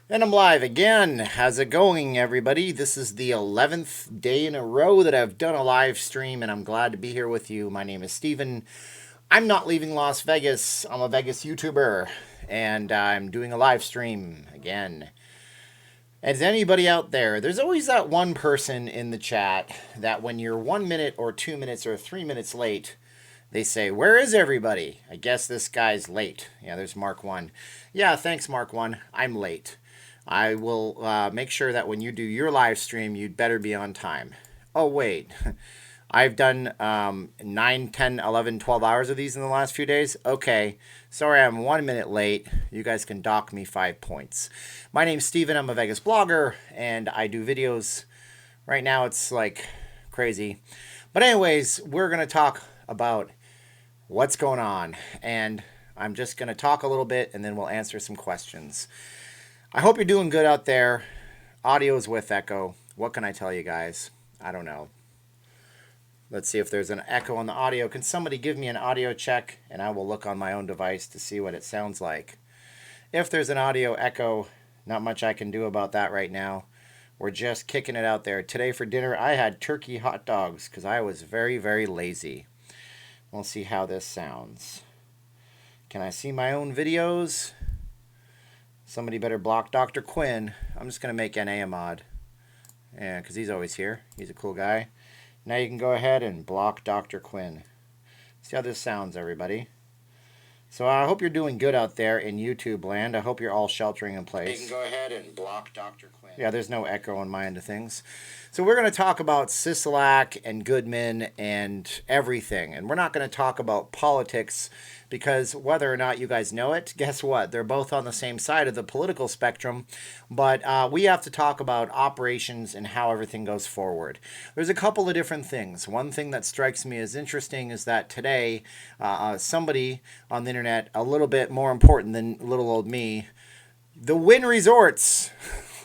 And I'm live again. How's it going, everybody? This is the 11th day in a row that I've done a live stream, and I'm glad to be here with you. My name is Steven. I'm not leaving Las Vegas. I'm a Vegas YouTuber, and I'm doing a live stream again. As anybody out there, there's always that one person in the chat that when you're 1 minute or 2 minutes or 3 minutes late, they say, "Where is everybody?" I guess this guy's late. Yeah, there's Mark 1. Yeah, thanks, Mark 1. I'm late. I will make sure that when you do your live stream, you'd better be on time. Oh, wait. I've done 9, 10, 11, 12 hours of these in the last few days. Okay. Sorry, I'm 1 minute late. You guys can dock me 5 points. My name's Steven. I'm a Vegas blogger, and I do videos. Right now, it's like crazy. But, anyways, we're going to talk about what's going on. And I'm just going to talk a little bit, and then we'll answer some questions. I hope you're doing good out there. Audio is with echo. What can I tell you guys? I don't know. Let's see if there's an echo on the audio. Can somebody give me an audio check? And I will look on my own device to see what it sounds like. If there's an audio echo, not much I can do about that right now. We're just kicking it out there. Today for dinner, I had turkey hot dogs because I was very, very lazy. We'll see how this sounds. Can I see my own videos? Somebody better block Dr. Quinn. I'm just going to make NA a mod. Yeah, because he's always here. He's a cool guy. Now you can go ahead and block Dr. Quinn. See how this sounds, everybody. So I hope you're doing good out there in YouTube land. I hope you're all sheltering in place. You can go ahead and block Dr. Quinn. Yeah, there's no echo on my end of things. So we're going to talk about Sisolak and Goodman and everything. And we're not going to talk about politics because whether or not you guys know it, guess what? They're both on the same side of the political spectrum. But we have to talk about operations and how everything goes forward. There's a couple of different things. One thing that strikes me as interesting is that today somebody on the internet, a little bit more important than little old me, the Wynn Resorts.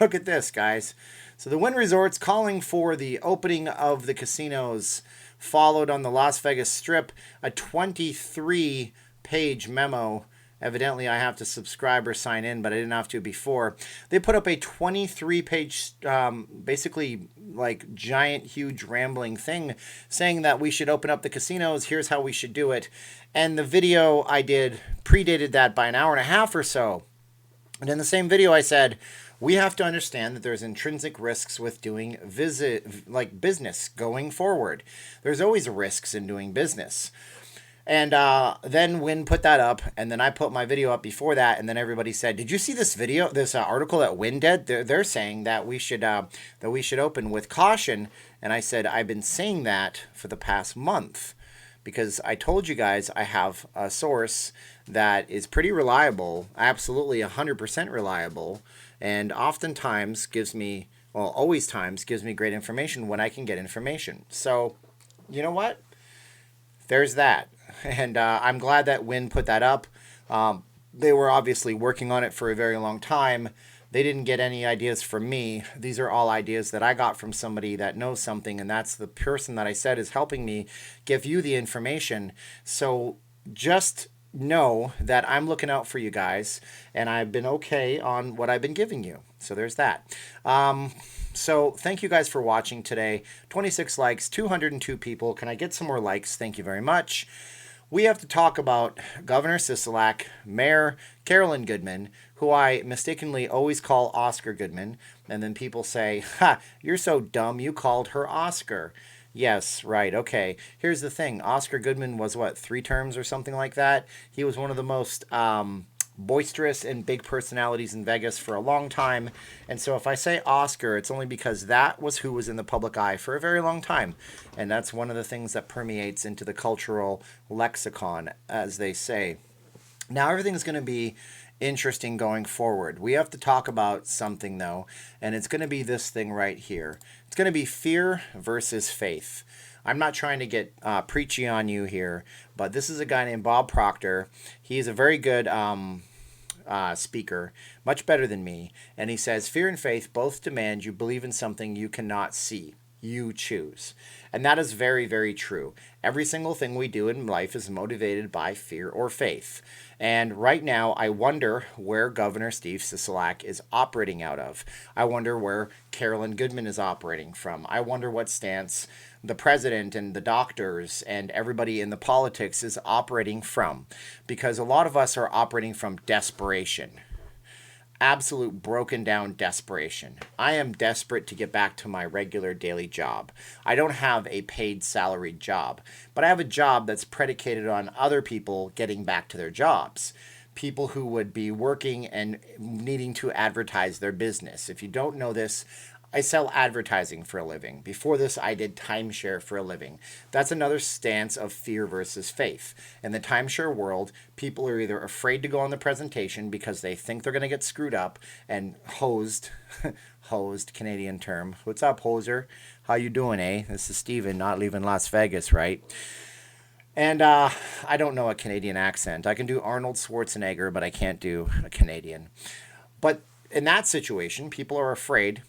Look at this, guys. So the Wynn Resorts calling for the opening of the casinos followed on the Las Vegas Strip a 23-page memo. Evidently, I have to subscribe or sign in, but I didn't have to before. They put up a 23-page, basically like giant, huge, rambling thing saying that we should open up the casinos. Here's how we should do it. And the video I did predated that by an hour and a half or so. And in the same video, I said, we have to understand that there's intrinsic risks with doing business going forward. There's always risks in doing business. And then Wynn put that up, and then I put my video up before that, and then everybody said, "Did you see this video, this article that Wynn did? They're saying that we should open with caution." And I said, "I've been saying that for the past month, because I told you guys I have a source that is pretty reliable, absolutely 100% reliable, and oftentimes gives me, well, always times gives me great information when I can get information." So, you know what? There's that. And I'm glad that Wynn put that up. They were obviously working on it for a very long time. They didn't get any ideas from me. These are all ideas that I got from somebody that knows something, and that's the person that I said is helping me give you the information. So just know that I'm looking out for you guys, and I've been okay on what I've been giving you. So there's that. So thank you guys for watching today. 26 likes, 202 people. Can I get some more likes? Thank you very much. We have to talk about Governor Sisolak, Mayor Carolyn Goodman, who I mistakenly always call Oscar Goodman. And then people say, "Ha, you're so dumb, you called her Oscar." Yes, right, okay. Here's the thing. Oscar Goodman was, what, 3 terms or something like that? He was one of the most boisterous and big personalities in Vegas for a long time. And so if I say Oscar, it's only because that was who was in the public eye for a very long time. And that's one of the things that permeates into the cultural lexicon, as they say. Now everything's going to be interesting going forward. We have to talk about something, though, and it's going to be this thing right here. It's going to be fear versus faith. I'm not trying to get preachy on you here, but this is a guy named Bob Proctor. He's a very good speaker, much better than me. And he says, fear and faith both demand you believe in something you cannot see. you choose. And that is very, very true. Every single thing we do in life is motivated by fear or faith. And right now, I wonder where Governor Steve Sisolak is operating out of. I wonder where Carolyn Goodman is operating from. I wonder what stance the president and the doctors and everybody in the politics is operating from. Because a lot of us are operating from desperation, absolute broken down desperation. I am desperate to get back to my regular daily job. I don't have a paid salaried job, but I have a job that's predicated on other people getting back to their jobs. People who would be working and needing to advertise their business. If you don't know this, I sell advertising for a living. Before this, I did timeshare for a living. That's another stance of fear versus faith. In the timeshare world, people are either afraid to go on the presentation because they think they're going to get screwed up and hosed, hosed, Canadian term. What's up, hoser? How you doing, eh? This is Steven, not leaving Las Vegas, right? And I don't know a Canadian accent. I can do Arnold Schwarzenegger, but I can't do a Canadian. But in that situation, people are afraid.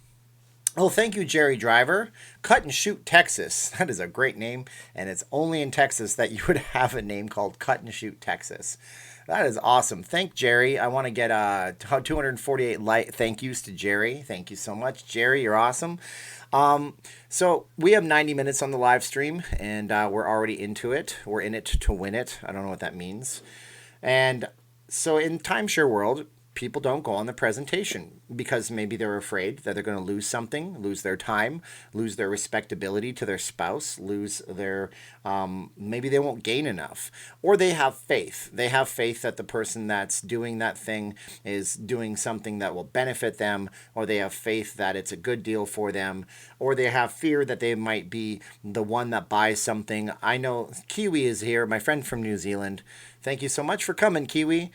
Oh, thank you, Jerry Driver. Cut and Shoot Texas. That is a great name, and it's only in Texas that you would have a name called Cut and Shoot Texas. That is awesome. Thank Jerry. I want to get 248 thank yous to Jerry. Thank you so much, Jerry. You're awesome. So we have 90 minutes on the live stream, and we're already into it. We're in it to win it. I don't know what that means. And so in timeshare world, people don't go on the presentation because maybe they're afraid that they're going to lose something, lose their time, lose their respectability to their spouse, lose their, maybe they won't gain enough. Or they have faith. They have faith that the person that's doing that thing is doing something that will benefit them, or they have faith that it's a good deal for them, or they have fear that they might be the one that buys something. I know Kiwi is here, my friend from New Zealand. Thank you so much for coming, Kiwi.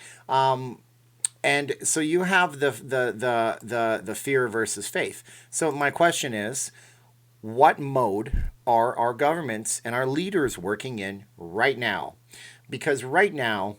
And so you have the fear versus faith. So my question is, what mode are our governments and our leaders working in right now? Because right now,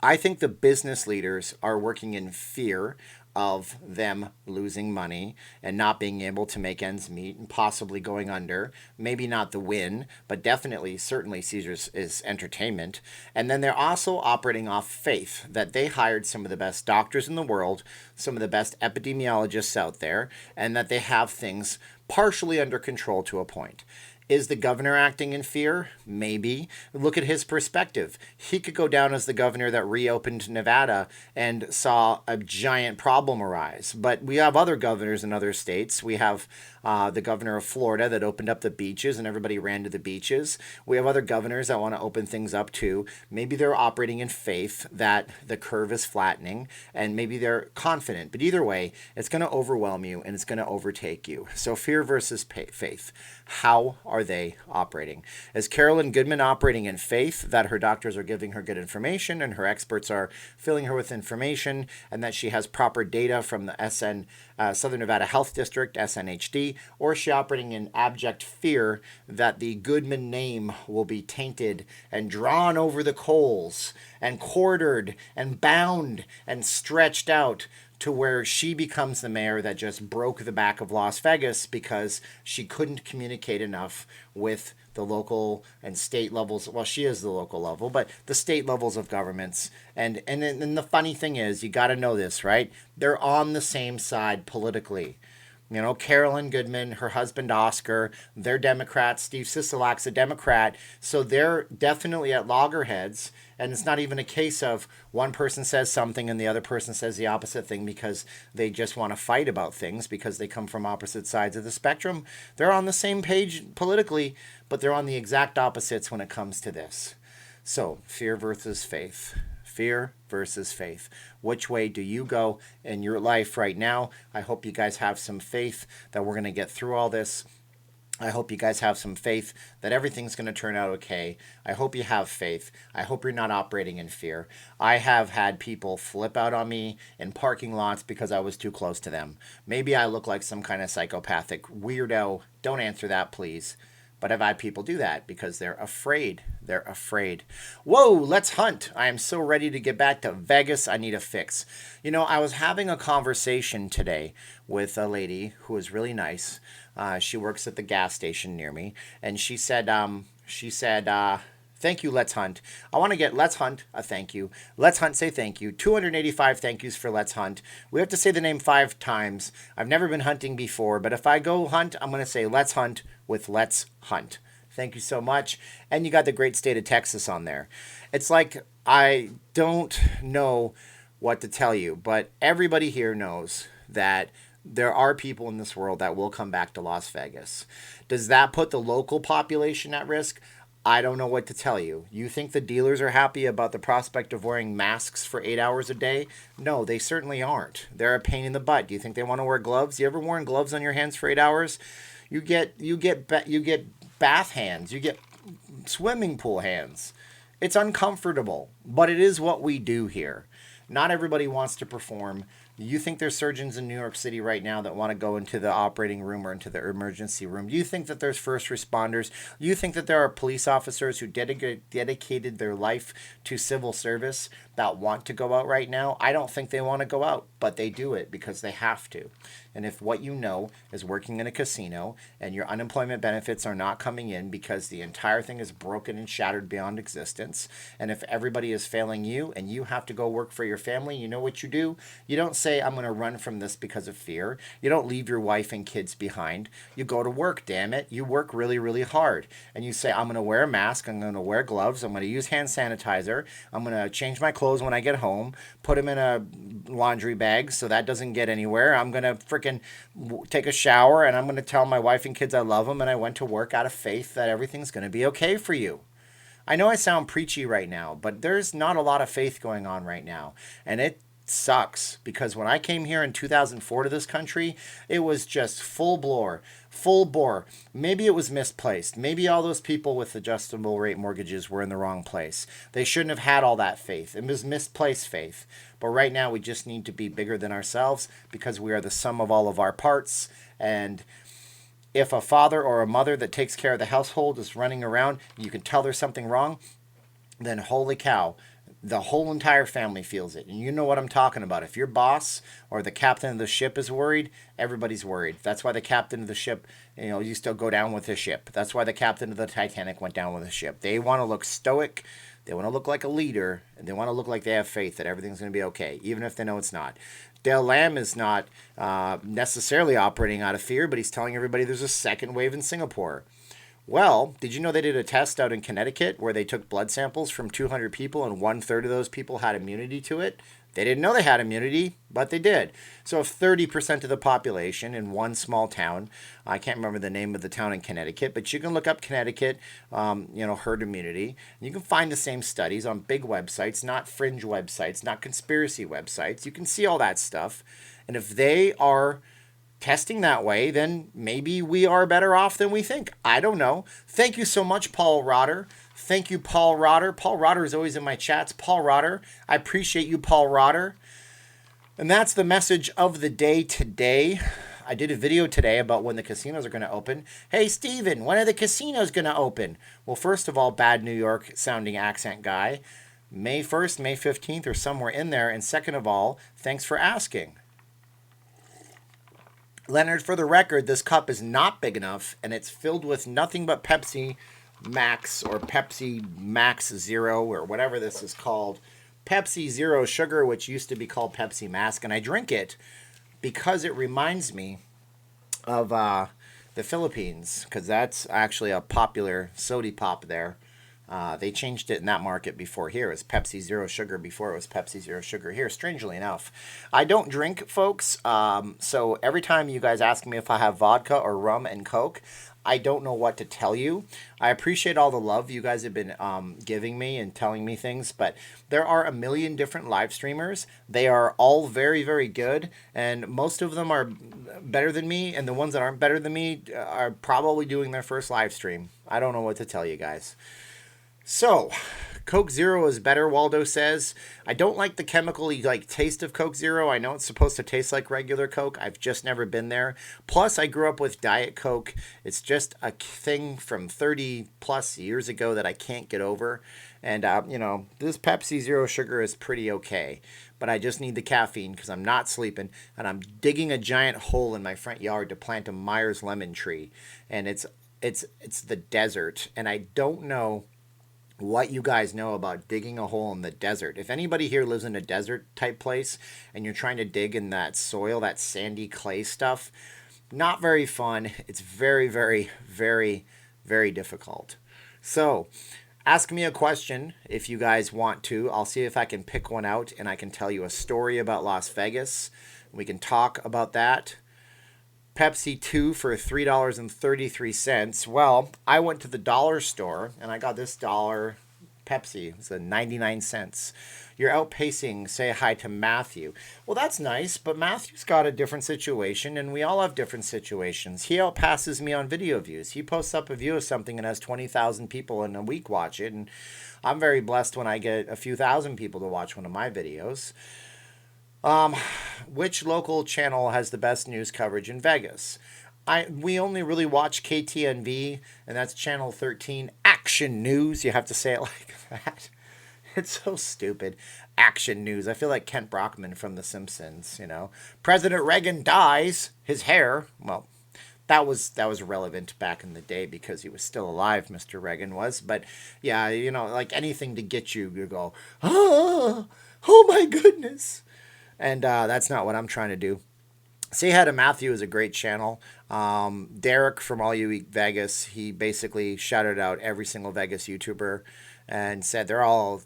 I think the business leaders are working in fear of them losing money and not being able to make ends meet and possibly going under. Maybe not the win, but definitely, certainly Caesars is entertainment. And then they're also operating off faith that they hired some of the best doctors in the world, some of the best epidemiologists out there, and that they have things partially under control to a point. Is the governor acting in fear? Maybe. Look at his perspective. He could go down as the governor that reopened Nevada and saw a giant problem arise. But we have other governors in other states. We have the governor of Florida that opened up the beaches and everybody ran to the beaches. We have other governors that want to open things up too. Maybe they're operating in faith that the curve is flattening, and maybe they're confident. But either way, it's going to overwhelm you and it's going to overtake you. So fear versus faith. How are they operating? Is Carolyn Goodman operating in faith that her doctors are giving her good information and her experts are filling her with information and that she has proper data from the Southern Nevada Health District, SNHD, or is she operating in abject fear that the Goodman name will be tainted and drawn over the coals and quartered and bound and stretched out to where she becomes the mayor that just broke the back of Las Vegas because she couldn't communicate enough with the local and state levels. Well, she is the local level, but the state levels of governments. And the funny thing is, you got to know this, right? They're on the same side politically. You know, Carolyn Goodman, her husband Oscar, they're Democrats. Steve Sisolak's a Democrat. So they're definitely at loggerheads. And it's not even a case of one person says something and the other person says the opposite thing because they just want to fight about things because they come from opposite sides of the spectrum. They're on the same page politically, but they're on the exact opposites when it comes to this. So, fear versus faith. Fear versus faith. Which way do you go in your life right now? I hope you guys have some faith that we're going to get through all this. I hope you guys have some faith that everything's going to turn out okay. I hope you have faith. I hope you're not operating in fear. I have had people flip out on me in parking lots because I was too close to them. Maybe I look like some kind of psychopathic weirdo. Don't answer that, please. But I've had people do that because they're afraid. They're afraid. Whoa, let's hunt. I am so ready to get back to Vegas. I need a fix. I was having a conversation today with a lady who was really nice. She works at the gas station near me, and she said, thank you, Let's Hunt. I want to get Let's Hunt a thank you. Let's Hunt say thank you. 285 thank yous for Let's Hunt. We have to say the name 5 times. I've never been hunting before, but if I go hunt, I'm going to say Let's Hunt with Let's Hunt. Thank you so much. And you got the great state of Texas on there. It's like I don't know what to tell you, but everybody here knows that there are people in this world that will come back to Las Vegas. Does that put the local population at risk? I don't know what to tell you. You think the dealers are happy about the prospect of wearing masks for 8 hours a day? No, they certainly aren't. They're a pain in the butt. Do you think they want to wear gloves? You ever worn gloves on your hands for 8 hours? You get bath hands. You get swimming pool hands. It's uncomfortable, but it is what we do here. Not everybody wants to perform. You think there's surgeons in New York City right now that want to go into the operating room or into the emergency room? You think that there's first responders? You think that there are police officers who dedicated their life to civil service that want to go out right now? I don't think they want to go out, but they do it because they have to. And if what you know is working in a casino and your unemployment benefits are not coming in because the entire thing is broken and shattered beyond existence, and if everybody is failing you and you have to go work for your family, you know what you do? You don't say, I'm going to run from this because of fear. You don't leave your wife and kids behind. You go to work, damn it. You work really, really hard. And you say, I'm going to wear a mask. I'm going to wear gloves. I'm going to use hand sanitizer. I'm going to change my clothes when I get home, put them in a laundry bag so that doesn't get anywhere. I'm going to freaking take a shower, and I'm going to tell my wife and kids I love them, and I went to work out of faith that everything's going to be okay for you. I know I sound preachy right now, but there's not a lot of faith going on right now. And it sucks because when I came here in 2004 to this country, it was just full bore. Maybe it was misplaced. Maybe all those people with adjustable rate mortgages were in the wrong place. They shouldn't have had all that faith. It was misplaced faith. But right now we just need to be bigger than ourselves because we are the sum of all of our parts. And if a father or a mother that takes care of the household is running around, you can tell there's something wrong, then holy cow, the whole entire family feels it. And you know what I'm talking about. If your boss or the captain of the ship is worried, everybody's worried. That's why the captain of the ship, used to go down with the ship. That's why the captain of the Titanic went down with the ship. They want to look stoic. They want to look like a leader. And they want to look like they have faith that everything's going to be okay, even if they know it's not. Dale Lamb is not necessarily operating out of fear, but he's telling everybody there's a second wave in Singapore. Well, did you know they did a test out in Connecticut where they took blood samples from 200 people and 1/3 of those people had immunity to it? They didn't know they had immunity, but they did. So if 30% of the population in one small town, I can't remember the name of the town in Connecticut, but you can look up Connecticut, herd immunity. You can find the same studies on big websites, not fringe websites, not conspiracy websites. You can see all that stuff. And if they are testing that way, then maybe we are better off than we think. I don't know. Thank you so much, Paul Rotter. Thank you, Paul Rotter. Paul Rotter is always in my chats. Paul Rotter. I appreciate you, Paul Rotter. And that's the message of the day today. I did a video today about when the casinos are going to open. Hey, Steven, when are the casinos going to open? Well, first of all, bad New York sounding accent guy. May 1st, May 15th, or somewhere in there. And second of all, thanks for asking. Leonard, for the record, this cup is not big enough, and it's filled with nothing but Pepsi Max or Pepsi Max Zero or whatever this is called. Pepsi Zero Sugar, which used to be called Pepsi Mask, and I drink it because it reminds me of the Philippines, because that's actually a popular soda pop there. They changed it in that market before here. It was Pepsi Zero Sugar before it was Pepsi Zero Sugar here, strangely enough. I don't drink, folks, so every time you guys ask me if I have vodka or rum and Coke, I don't know what to tell you. I appreciate all the love you guys have been giving me and telling me things, but there are a million different live streamers. They are all very, very good, and most of them are better than me, and the ones that aren't better than me are probably doing their first live stream. I don't know what to tell you guys. So, Coke Zero is better, Waldo says. I don't like the chemical-y like taste of Coke Zero. I know it's supposed to taste like regular Coke. I've just never been there. Plus, I grew up with Diet Coke. It's just a thing from 30 plus years ago that I can't get over. And, this Pepsi Zero Sugar is pretty okay. But I just need the caffeine because I'm not sleeping. And I'm digging a giant hole in my front yard to plant a Myers lemon tree. And it's the desert. And I don't know what you guys know about digging a hole in the desert. If anybody here lives in a desert type place and you're trying to dig in that soil, that sandy clay stuff, not very fun. It's very, very, very, very difficult. So, ask me a question if you guys want to. I'll see if I can pick one out and I can tell you a story about Las Vegas. We can talk about that. Pepsi 2 for $3.33. Well, I went to the dollar store and I got this dollar Pepsi. It's a 99 cents. You're outpacing, say hi to Matthew. Well, that's nice, but Matthew's got a different situation and we all have different situations. He outpasses me on video views. He posts up a view of something and has 20,000 people in a week watch it. And I'm very blessed when I get a few thousand people to watch one of my videos. Which local channel has the best news coverage in Vegas? We only really watch KTNV, and that's channel 13. Action News. You have to say it like that. It's so stupid. Action News. I feel like Kent Brockman from The Simpsons. President Reagan dies. His hair. Well, that was relevant back in the day because he was still alive. Mr. Reagan was. But yeah, like anything to get you go. Oh my goodness. And that's not what I'm trying to do. Say Hi to Matthew is a great channel. Derek from All You Eat Vegas, he basically shouted out every single Vegas YouTuber and said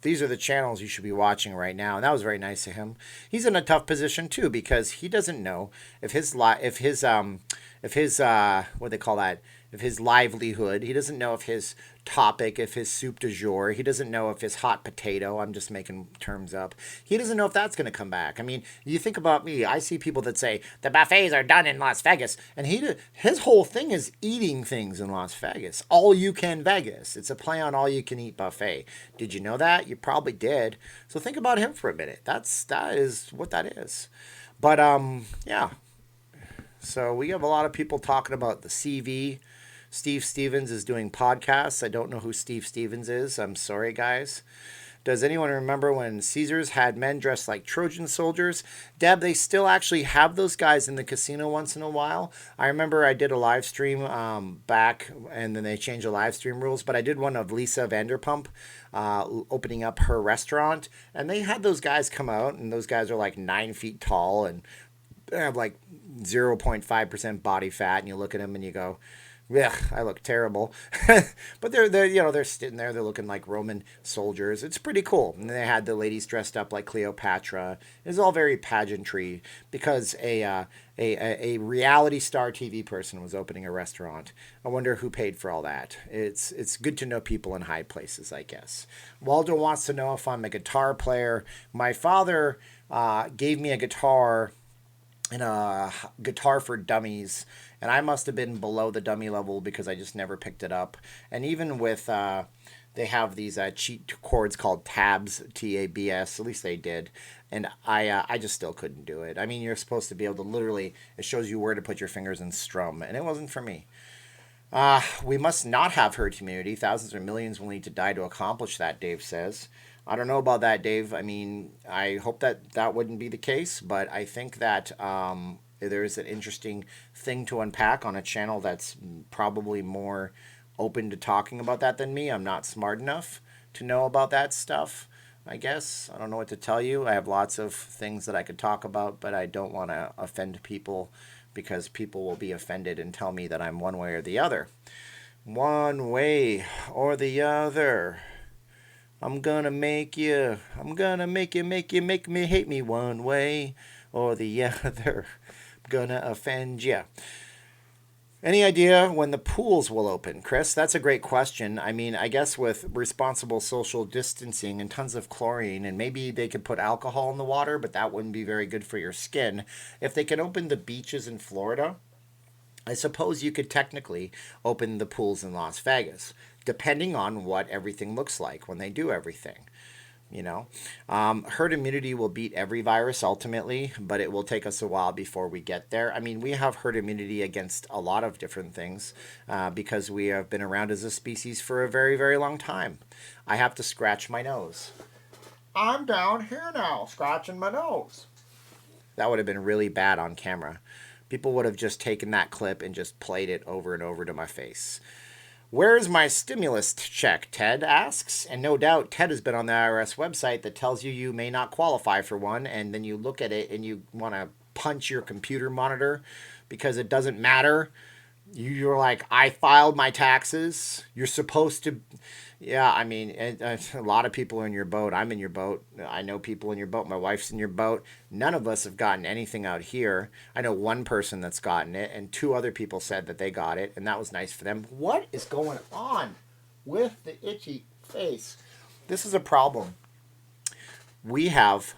these are the channels you should be watching right now. And that was very nice of him. He's in a tough position too because he doesn't know if his what they call that, if his livelihood, he doesn't know if his topic, if his soup du jour, he doesn't know if his hot potato, I'm just making terms up, he doesn't know if that's going to come back. I mean, you think about me, I see people that say, the buffets are done in Las Vegas, and his whole thing is eating things in Las Vegas. All you can Vegas. It's a play on all you can eat buffet. Did you know that? You probably did. So think about him for a minute. That is what that is. But, yeah. So we have a lot of people talking about the CV. Steve Stevens is doing podcasts. I don't know who Steve Stevens is. I'm sorry, guys. Does anyone remember when Caesars had men dressed like Trojan soldiers? Deb, they still actually have those guys in the casino once in a while. I remember I did a live stream back, and then they changed the live stream rules, but I did one of Lisa Vanderpump opening up her restaurant, and they had those guys come out, and those guys are like 9 feet tall, and they have like 0.5% body fat, and you look at them and you go, ugh, I look terrible. But they're sitting there, they're looking like Roman soldiers. It's pretty cool. And they had the ladies dressed up like Cleopatra. It was all very pageantry because a reality star TV person was opening a restaurant. I wonder who paid for all that. It's good to know people in high places, I guess. Waldo wants to know if I'm a guitar player. My father gave me a guitar and a guitar for dummies, and I must have been below the dummy level because I just never picked it up. And even with they have these cheat chords called tabs, TABS, at least they did, and I just still couldn't do it. I mean, you're supposed to be able to literally, it shows you where to put your fingers and strum, and it wasn't for me. We must not have herd immunity. Thousands or millions will need to die to accomplish that, Dave says. I don't know about that, Dave. I mean, I hope that wouldn't be the case, but I think that there's an interesting thing to unpack on a channel that's probably more open to talking about that than me. I'm not smart enough to know about that stuff, I guess. I don't know what to tell you. I have lots of things that I could talk about, but I don't want to offend people because people will be offended and tell me that I'm one way or the other. One way or the other. I'm gonna make you make me hate me one way or the other. I'm gonna offend you. Any idea when the pools will open, Chris? That's a great question. I mean, I guess with responsible social distancing and tons of chlorine, and maybe they could put alcohol in the water, but that wouldn't be very good for your skin. If they can open the beaches in Florida, I suppose you could technically open the pools in Las Vegas. depending on what everything looks like when they do everything. You know, herd immunity will beat every virus ultimately, but it will take us a while before we get there. I mean, we have herd immunity against a lot of different things because we have been around as a species for a very, very long time. I have to scratch my nose. I'm down here now, scratching my nose. That would have been really bad on camera. People would have just taken that clip and just played it over and over to my face. Where's my stimulus check, Ted asks. And no doubt Ted has been on the IRS website that tells you you may not qualify for one, and then you look at it and you want to punch your computer monitor because it doesn't matter. You're like, I filed my taxes. You're supposed to. Yeah, I mean, a lot of people are in your boat. I'm in your boat. I know people in your boat. My wife's in your boat. None of us have gotten anything out here. I know one person that's gotten it, and 2 other people said that they got it, and that was nice for them. What is going on with the itchy face? This is a problem. We have,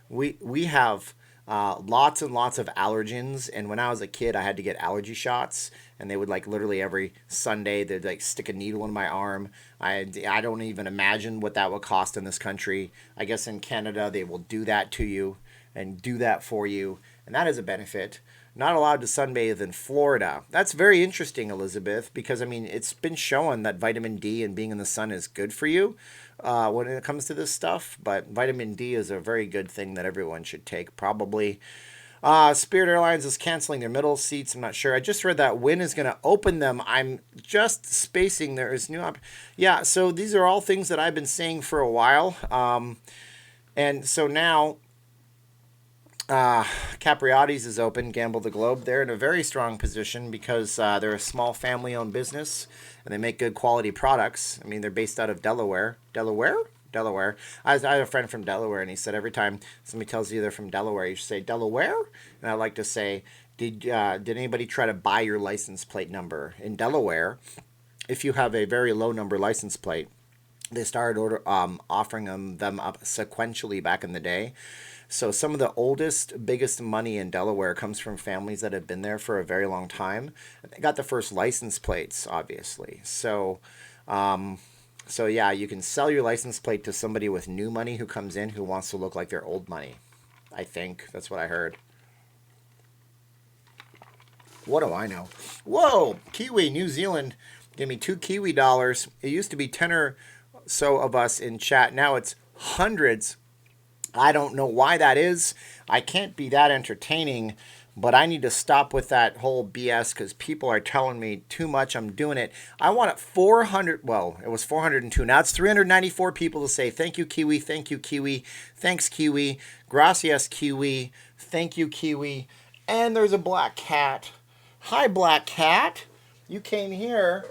we have lots and lots of allergens, and when I was a kid I had to get allergy shots, and they would like literally every Sunday they'd like stick a needle in my arm. I don't even imagine what that would cost in this country. I guess in Canada they will do that to you and do that for you, and that is a benefit. Not allowed to sunbathe in Florida. That's very interesting, Elizabeth, because I mean it's been shown that vitamin D and being in the sun is good for you when it comes to this stuff, but vitamin D is a very good thing that everyone should take, probably. Spirit Airlines is canceling their middle seats. I'm not sure. I just read that Wynn is going to open them. I'm just spacing. There is new yeah, so these are all things that I've been saying for a while. And so now Capriati's is open, Gamble the Globe. They're in a very strong position because they're a small family-owned business, and they make good quality products. I mean, they're based out of Delaware. Delaware. I have a friend from Delaware, and he said every time somebody tells you they're from Delaware, you should say, Delaware? And I like to say, did anybody try to buy your license plate number? In Delaware, if you have a very low number license plate, they started offering them up sequentially back in the day. So some of the oldest, biggest money in Delaware comes from families that have been there for a very long time. They got the first license plates, obviously. So yeah, you can sell your license plate to somebody with new money who comes in who wants to look like their old money. I think that's what I heard. What do I know? Whoa! Kiwi, New Zealand. Give me 2 Kiwi dollars. It used to be 10 or so of us in chat. Now it's hundreds. I don't know why that is. I can't be that entertaining, but I need to stop with that whole BS because people are telling me too much. I'm doing it. I want it 400. Well, it was 402. Now it's 394 people to say thank you, Kiwi. Thank you, Kiwi. Thanks, Kiwi. Gracias, Kiwi. Thank you, Kiwi. And there's a black cat. Hi, black cat. You came here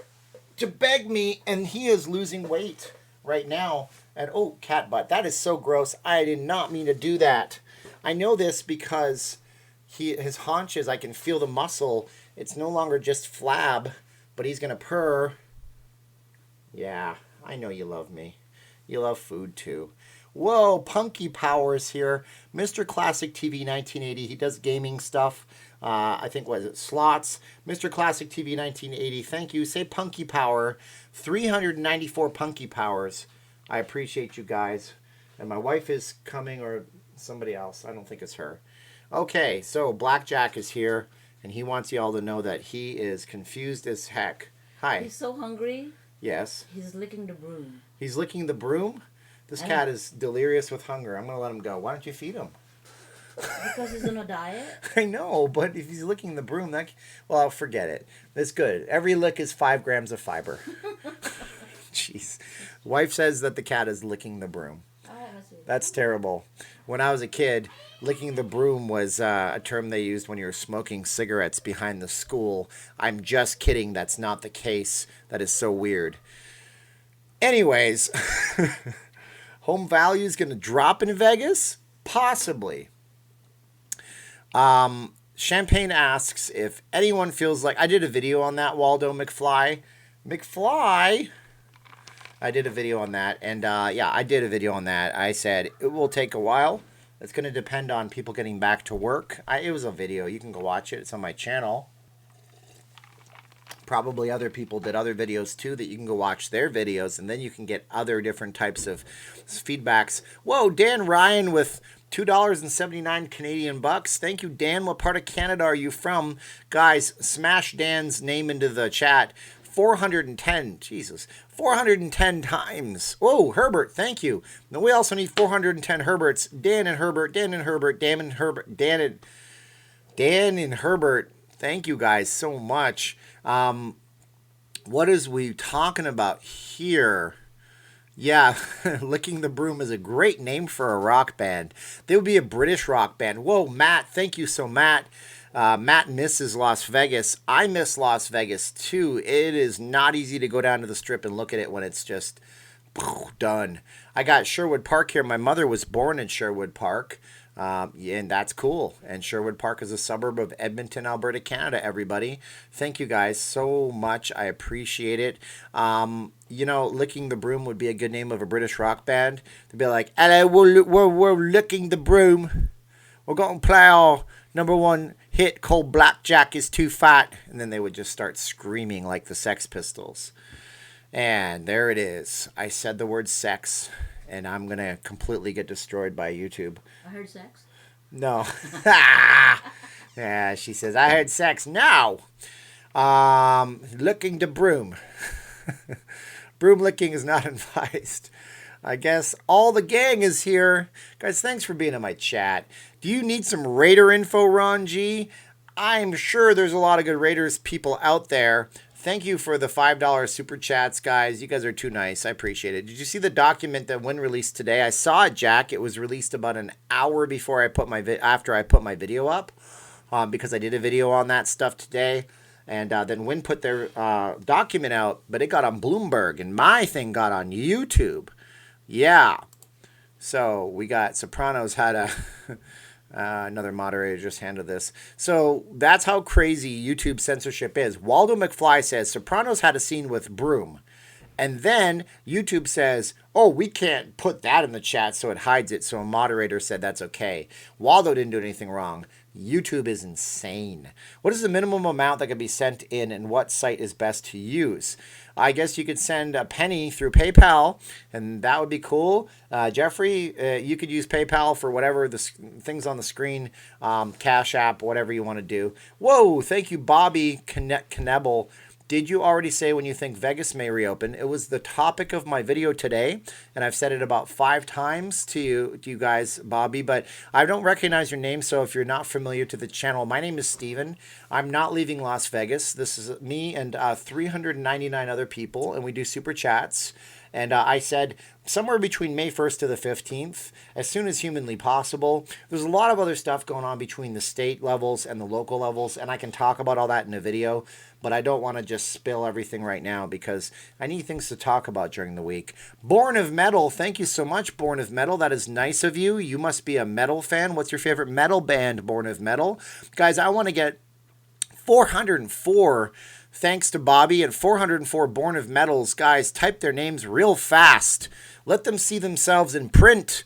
to beg me, and he is losing weight right now. And oh, cat butt. That is so gross. I did not mean to do that. I know this because his haunches, I can feel the muscle. It's no longer just flab, but he's going to purr. Yeah, I know you love me. You love food too. Whoa, Punky Powers here. Mr. Classic TV 1980. He does gaming stuff. I think, what is it, slots? Mr. Classic TV 1980. Thank you. Say Punky Power. 394 Punky Powers. I appreciate you guys. And my wife is coming, or somebody else. I don't think it's her. Okay, so Blackjack is here, and he wants you all to know that he is confused as heck. Hi. He's so hungry. Yes. He's licking the broom. He's licking the broom? This cat is delirious with hunger. I'm going to let him go. Why don't you feed him? Because he's on a diet? I know, but if he's licking the broom, well, I'll forget it. That's good. Every lick is 5 grams of fiber. Jeez. Wife says that the cat is licking the broom. That's terrible. When I was a kid, licking the broom was a term they used when you were smoking cigarettes behind the school. I'm just kidding. That's not the case. That is so weird. Anyways, home value is going to drop in Vegas? Possibly. Champagne asks if anyone feels like... I did a video on that, Waldo McFly. McFly... I did a video on that, and yeah, I did a video on that. I said it will take a while. It's going to depend on people getting back to work. It was a video. You can go watch it. It's on my channel. Probably other people did other videos too that you can go watch their videos, and then you can get other different types of feedbacks. Whoa, Dan Ryan with $2.79 Canadian bucks. Thank you, Dan. What part of Canada are you from? Guys, smash Dan's name into the chat. 410, Jesus, 410 times. Whoa, Herbert, thank you. Now we also need 410 Herberts. Dan and Herbert, Dan and Herbert, Dan and Herbert, Dan and Herbert. Thank you guys so much. What is we talking about here? Yeah, Licking the Broom is a great name for a rock band. They would be a British rock band. Whoa, Matt, thank you so Matt. Matt misses Las Vegas. I miss Las Vegas too. It is not easy to go down to the Strip and look at it when it's just done. I got Sherwood Park here. My mother was born in Sherwood Park. Yeah, and that's cool. And Sherwood Park is a suburb of Edmonton, Alberta, Canada, everybody. Thank you guys so much. I appreciate it. Licking the Broom would be a good name of a British rock band. They'd be like, hello, we're licking the broom. We're going to play our number one hit called Blackjack is Too Fat. And then they would just start screaming like the Sex Pistols. And there it is. I said the word sex. And I'm going to completely get destroyed by YouTube. I heard sex. No. Yeah, she says, I heard sex. No. Licking the broom. Broom licking is not advised. I guess all the gang is here. Guys, thanks for being in my chat. Do you need some Raider info, Ron G? I'm sure there's a lot of good Raiders people out there. Thank you for the $5 super chats, guys. You guys are too nice. I appreciate it. Did you see the document that when released today? I saw it, Jack. It was released about an hour before I put my after I put my video up, because I did a video on that stuff today. And then Win put their document out, but it got on Bloomberg, and my thing got on YouTube. Yeah. So we got Sopranos had a... another moderator just handled this. So that's how crazy YouTube censorship is. Waldo McFly says Sopranos had a scene with Broom. And then YouTube says, oh, we can't put that in the chat, so it hides it. So a moderator said that's okay. Waldo didn't do anything wrong. YouTube is insane. What is the minimum amount that can be sent in, and what site is best to use? I guess you could send a penny through PayPal, and that would be cool. Jeffrey, you could use PayPal for whatever the things on the screen, Cash App, whatever you want to do. Whoa, thank you, Bobby Knebel. Did you already say when you think Vegas may reopen? It was the topic of my video today, and I've said it about 5 times to you guys, Bobby, but I don't recognize your name, so if you're not familiar to the channel, my name is Steven. I'm not leaving Las Vegas. This is me and 399 other people, and we do super chats. And I said somewhere between May 1st to the 15th, as soon as humanly possible. There's a lot of other stuff going on between the state levels and the local levels, and I can talk about all that in a video, but I don't want to just spill everything right now because I need things to talk about during the week. Born of Metal, thank you so much, Born of Metal. That is nice of you. You must be a metal fan. What's your favorite metal band, Born of Metal? Guys, I want to get 404 thanks to Bobby, and 404 Born of Metals. Guys, type their names real fast. Let them see themselves in print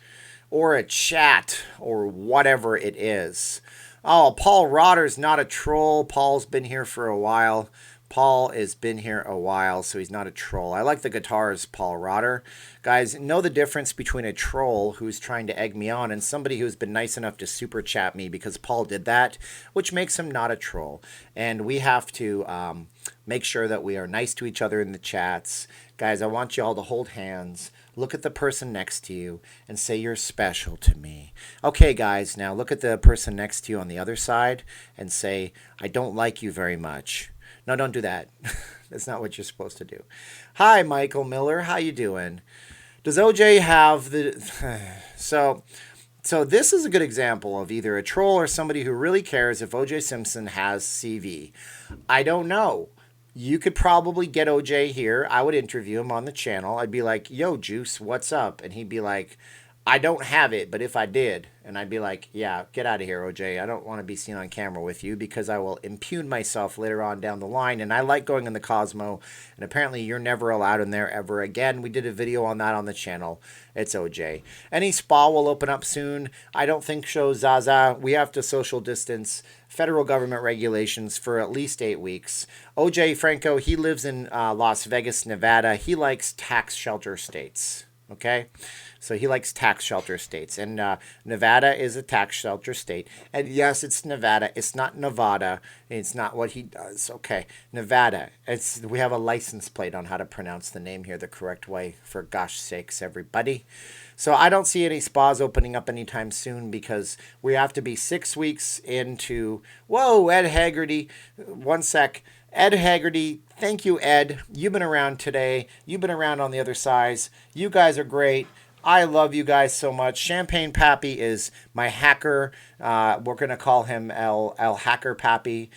or a chat or whatever it is. Oh, Paul Rotter's not a troll. Paul's been here for a while. Paul has been here a while, so he's not a troll. I like the guitars, Paul Rotter. Guys, know the difference between a troll who's trying to egg me on and somebody who's been nice enough to super chat me because Paul did that, which makes him not a troll. And we have to make sure that we are nice to each other in the chats. Guys, I want you all to hold hands, look at the person next to you, and say you're special to me. Okay, guys, now look at the person next to you on the other side and say, I don't like you very much. No, don't do that. That's not what you're supposed to do. Hi, Michael Miller. How you doing? Does OJ have the... So this is a good example of either a troll or somebody who really cares if OJ Simpson has CV. I don't know. You could probably get OJ here. I would interview him on the channel. I'd be like, yo, Juice, what's up? And he'd be like, I don't have it, but if I did, and I'd be like, yeah, get out of here, OJ. I don't want to be seen on camera with you because I will impugn myself later on down the line. And I like going in the Cosmo, and apparently you're never allowed in there ever again. We did a video on that on the channel. It's OJ. Any spa will open up soon. I don't think so, Zaza. We have to social distance federal government regulations for at least 8 weeks. OJ Franco, he lives in Las Vegas, Nevada. He likes tax shelter states. Okay, so he likes tax shelter states, and Nevada is a tax shelter state. And yes, it's Nevada. It's not Nevada. It's not what he does. Okay, Nevada. We have a license plate on how to pronounce the name here the correct way. For gosh sakes, everybody. So I don't see any spas opening up anytime soon because we have to be 6 weeks into. Whoa, Ed Haggerty. One sec. Ed Haggerty, thank you, Ed. You've been around today. You've been around on the other sides. You guys are great. I love you guys so much. Champagne Pappy is my hacker. We're going to call him El Hacker Pappy.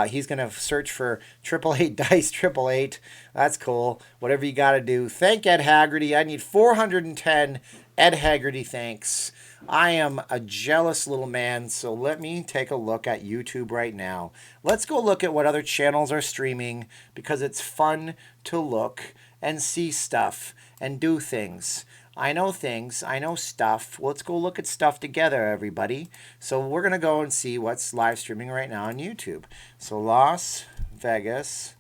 He's going to search for 888 Dice 888. That's cool. Whatever you got to do. Thank Ed Haggerty. I need 410 Ed Haggerty thanks. I am a jealous little man, so let me take a look at YouTube right now. Let's go look at what other channels are streaming because it's fun to look and see stuff and do things. I know things. I know stuff. Let's go look at stuff together, everybody. So we're going to go and see what's live streaming right now on YouTube. So Las Vegas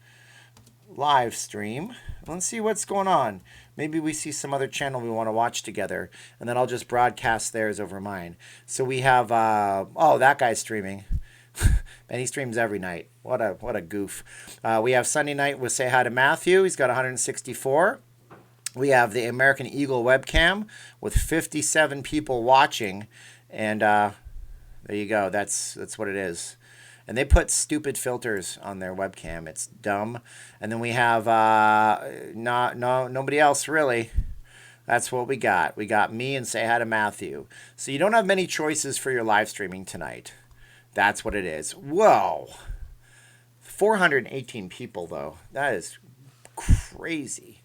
live stream. Let's see what's going on. Maybe we see some other channel we want to watch together, and then I'll just broadcast theirs over mine. So we have, that guy's streaming. And he streams every night. What a goof. We have Sunday night with Say Hi to Matthew. He's got 164. We have the American Eagle webcam with 57 people watching, and there you go. That's what it is. And they put stupid filters on their webcam. It's dumb. And then we have nobody else really. That's what we got. We got me and Say Hi to Matthew. So you don't have many choices for your live streaming tonight. That's what it is. Whoa. 418 people, though. That is crazy.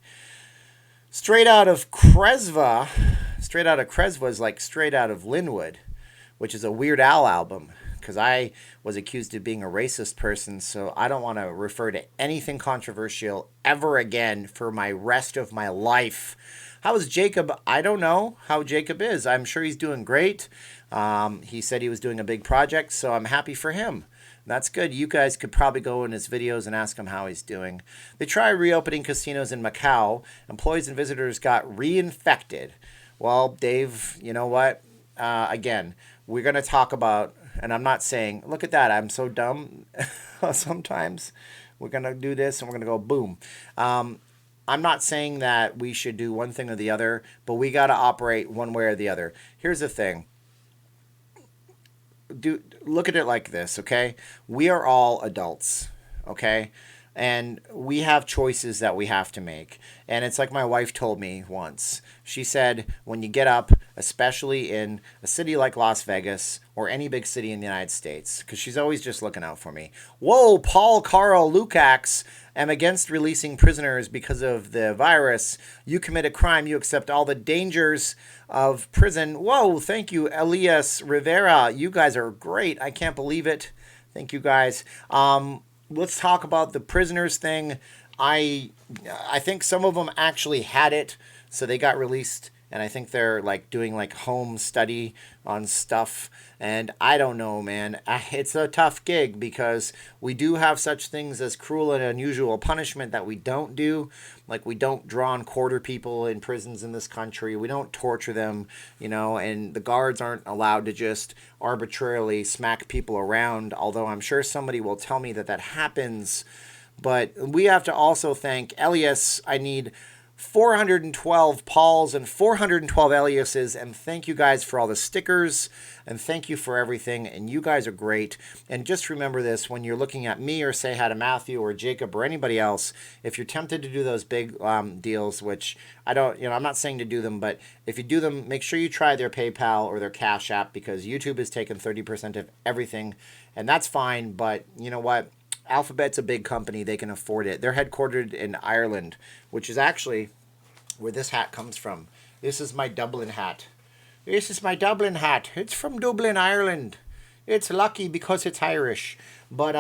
Straight out of Kresva is like straight out of Linwood, which is a Weird Al album. Because I was accused of being a racist person, so I don't want to refer to anything controversial ever again for my rest of my life. How is Jacob? I don't know how Jacob is. I'm sure he's doing great. He said he was doing a big project, so I'm happy for him. That's good. You guys could probably go in his videos and ask him how he's doing. They try reopening casinos in Macau. Employees and visitors got reinfected. Well, Dave, you know what? Again, we're going to talk about... And I'm not saying, look at that, I'm so dumb sometimes. We're going to do this and we're going to go boom. I'm not saying that we should do one thing or the other, but we got to operate one way or the other. Here's the thing. Look at it like this, okay? We are all adults, okay? And we have choices that we have to make. And it's like my wife told me once. She said, when you get up, especially in a city like Las Vegas or any big city in the United States, because she's always just looking out for me. Whoa, Paul Carl Lukacs, am against releasing prisoners because of the virus. You commit a crime, you accept all the dangers of prison. Whoa, thank you, Elias Rivera. You guys are great. I can't believe it. Thank you, guys. Let's talk about the prisoners thing. I think some of them actually had it, so they got released, and I think they're like doing like home study on stuff. And I don't know, man. It's a tough gig because we do have such things as cruel and unusual punishment that we don't do. Like we don't draw and quarter people in prisons in this country. We don't torture them, and the guards aren't allowed to just arbitrarily smack people around. Although I'm sure somebody will tell me that happens. But we have to also thank Elias. I need 412 Pauls and 412 Eliases, and thank you guys for all the stickers, and thank you for everything, and you guys are great. And just remember this, when you're looking at me or Say Hi to Matthew or Jacob or anybody else, if you're tempted to do those big deals, which I don't, I'm not saying to do them, but if you do them, make sure you try their PayPal or their Cash App, because YouTube has taken 30% of everything, and that's fine, but you know what? Alphabet's a big company. They can afford it. They're headquartered in Ireland, which is actually where this hat comes from. This is my Dublin hat. This is my Dublin hat. It's from Dublin, Ireland. It's lucky because it's Irish. But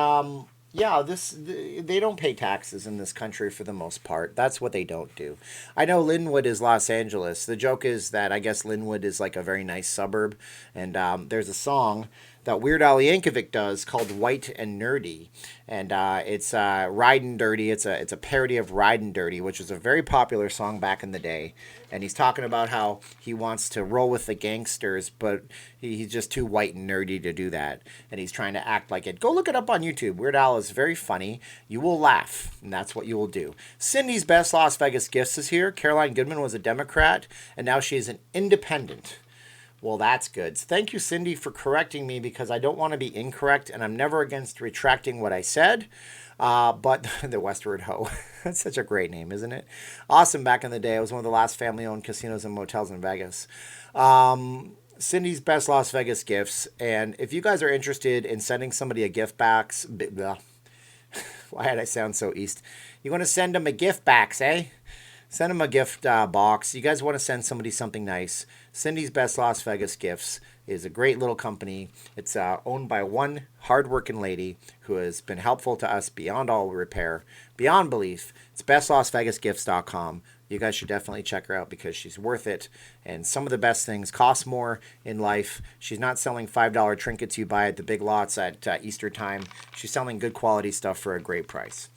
yeah, they don't pay taxes in this country for the most part. That's what they don't do. I know Linwood is Los Angeles. The joke is that I guess Linwood is like a very nice suburb, and there's a song that Weird Al Yankovic does called "White and Nerdy," and it's "Ridin' Dirty." It's a parody of "Ridin' Dirty," which was a very popular song back in the day. And he's talking about how he wants to roll with the gangsters, but he's just too white and nerdy to do that. And he's trying to act like it. Go look it up on YouTube. Weird Al is very funny. You will laugh, and that's what you will do. Cindy's Best Las Vegas Gifts is here. Caroline Goodman was a Democrat, and now she is an independent. Well, that's good. Thank you, Cindy, for correcting me because I don't want to be incorrect, and I'm never against retracting what I said. But the Westward Ho, that's such a great name, isn't it? Awesome. Back in the day, it was one of the last family-owned casinos and motels in Vegas. Cindy's Best Las Vegas Gifts, and if you guys are interested in sending somebody a gift box, why did I sound so East? You want to send them a gift box, eh? Send them a gift box. You guys want to send somebody something nice. Cindy's Best Las Vegas Gifts is a great little company. It's owned by one hardworking lady who has been helpful to us beyond all repair, beyond belief. It's bestlasvegasgifts.com. You guys should definitely check her out because she's worth it. And some of the best things cost more in life. She's not selling $5 trinkets you buy at the big lots at Easter time. She's selling good quality stuff for a great price.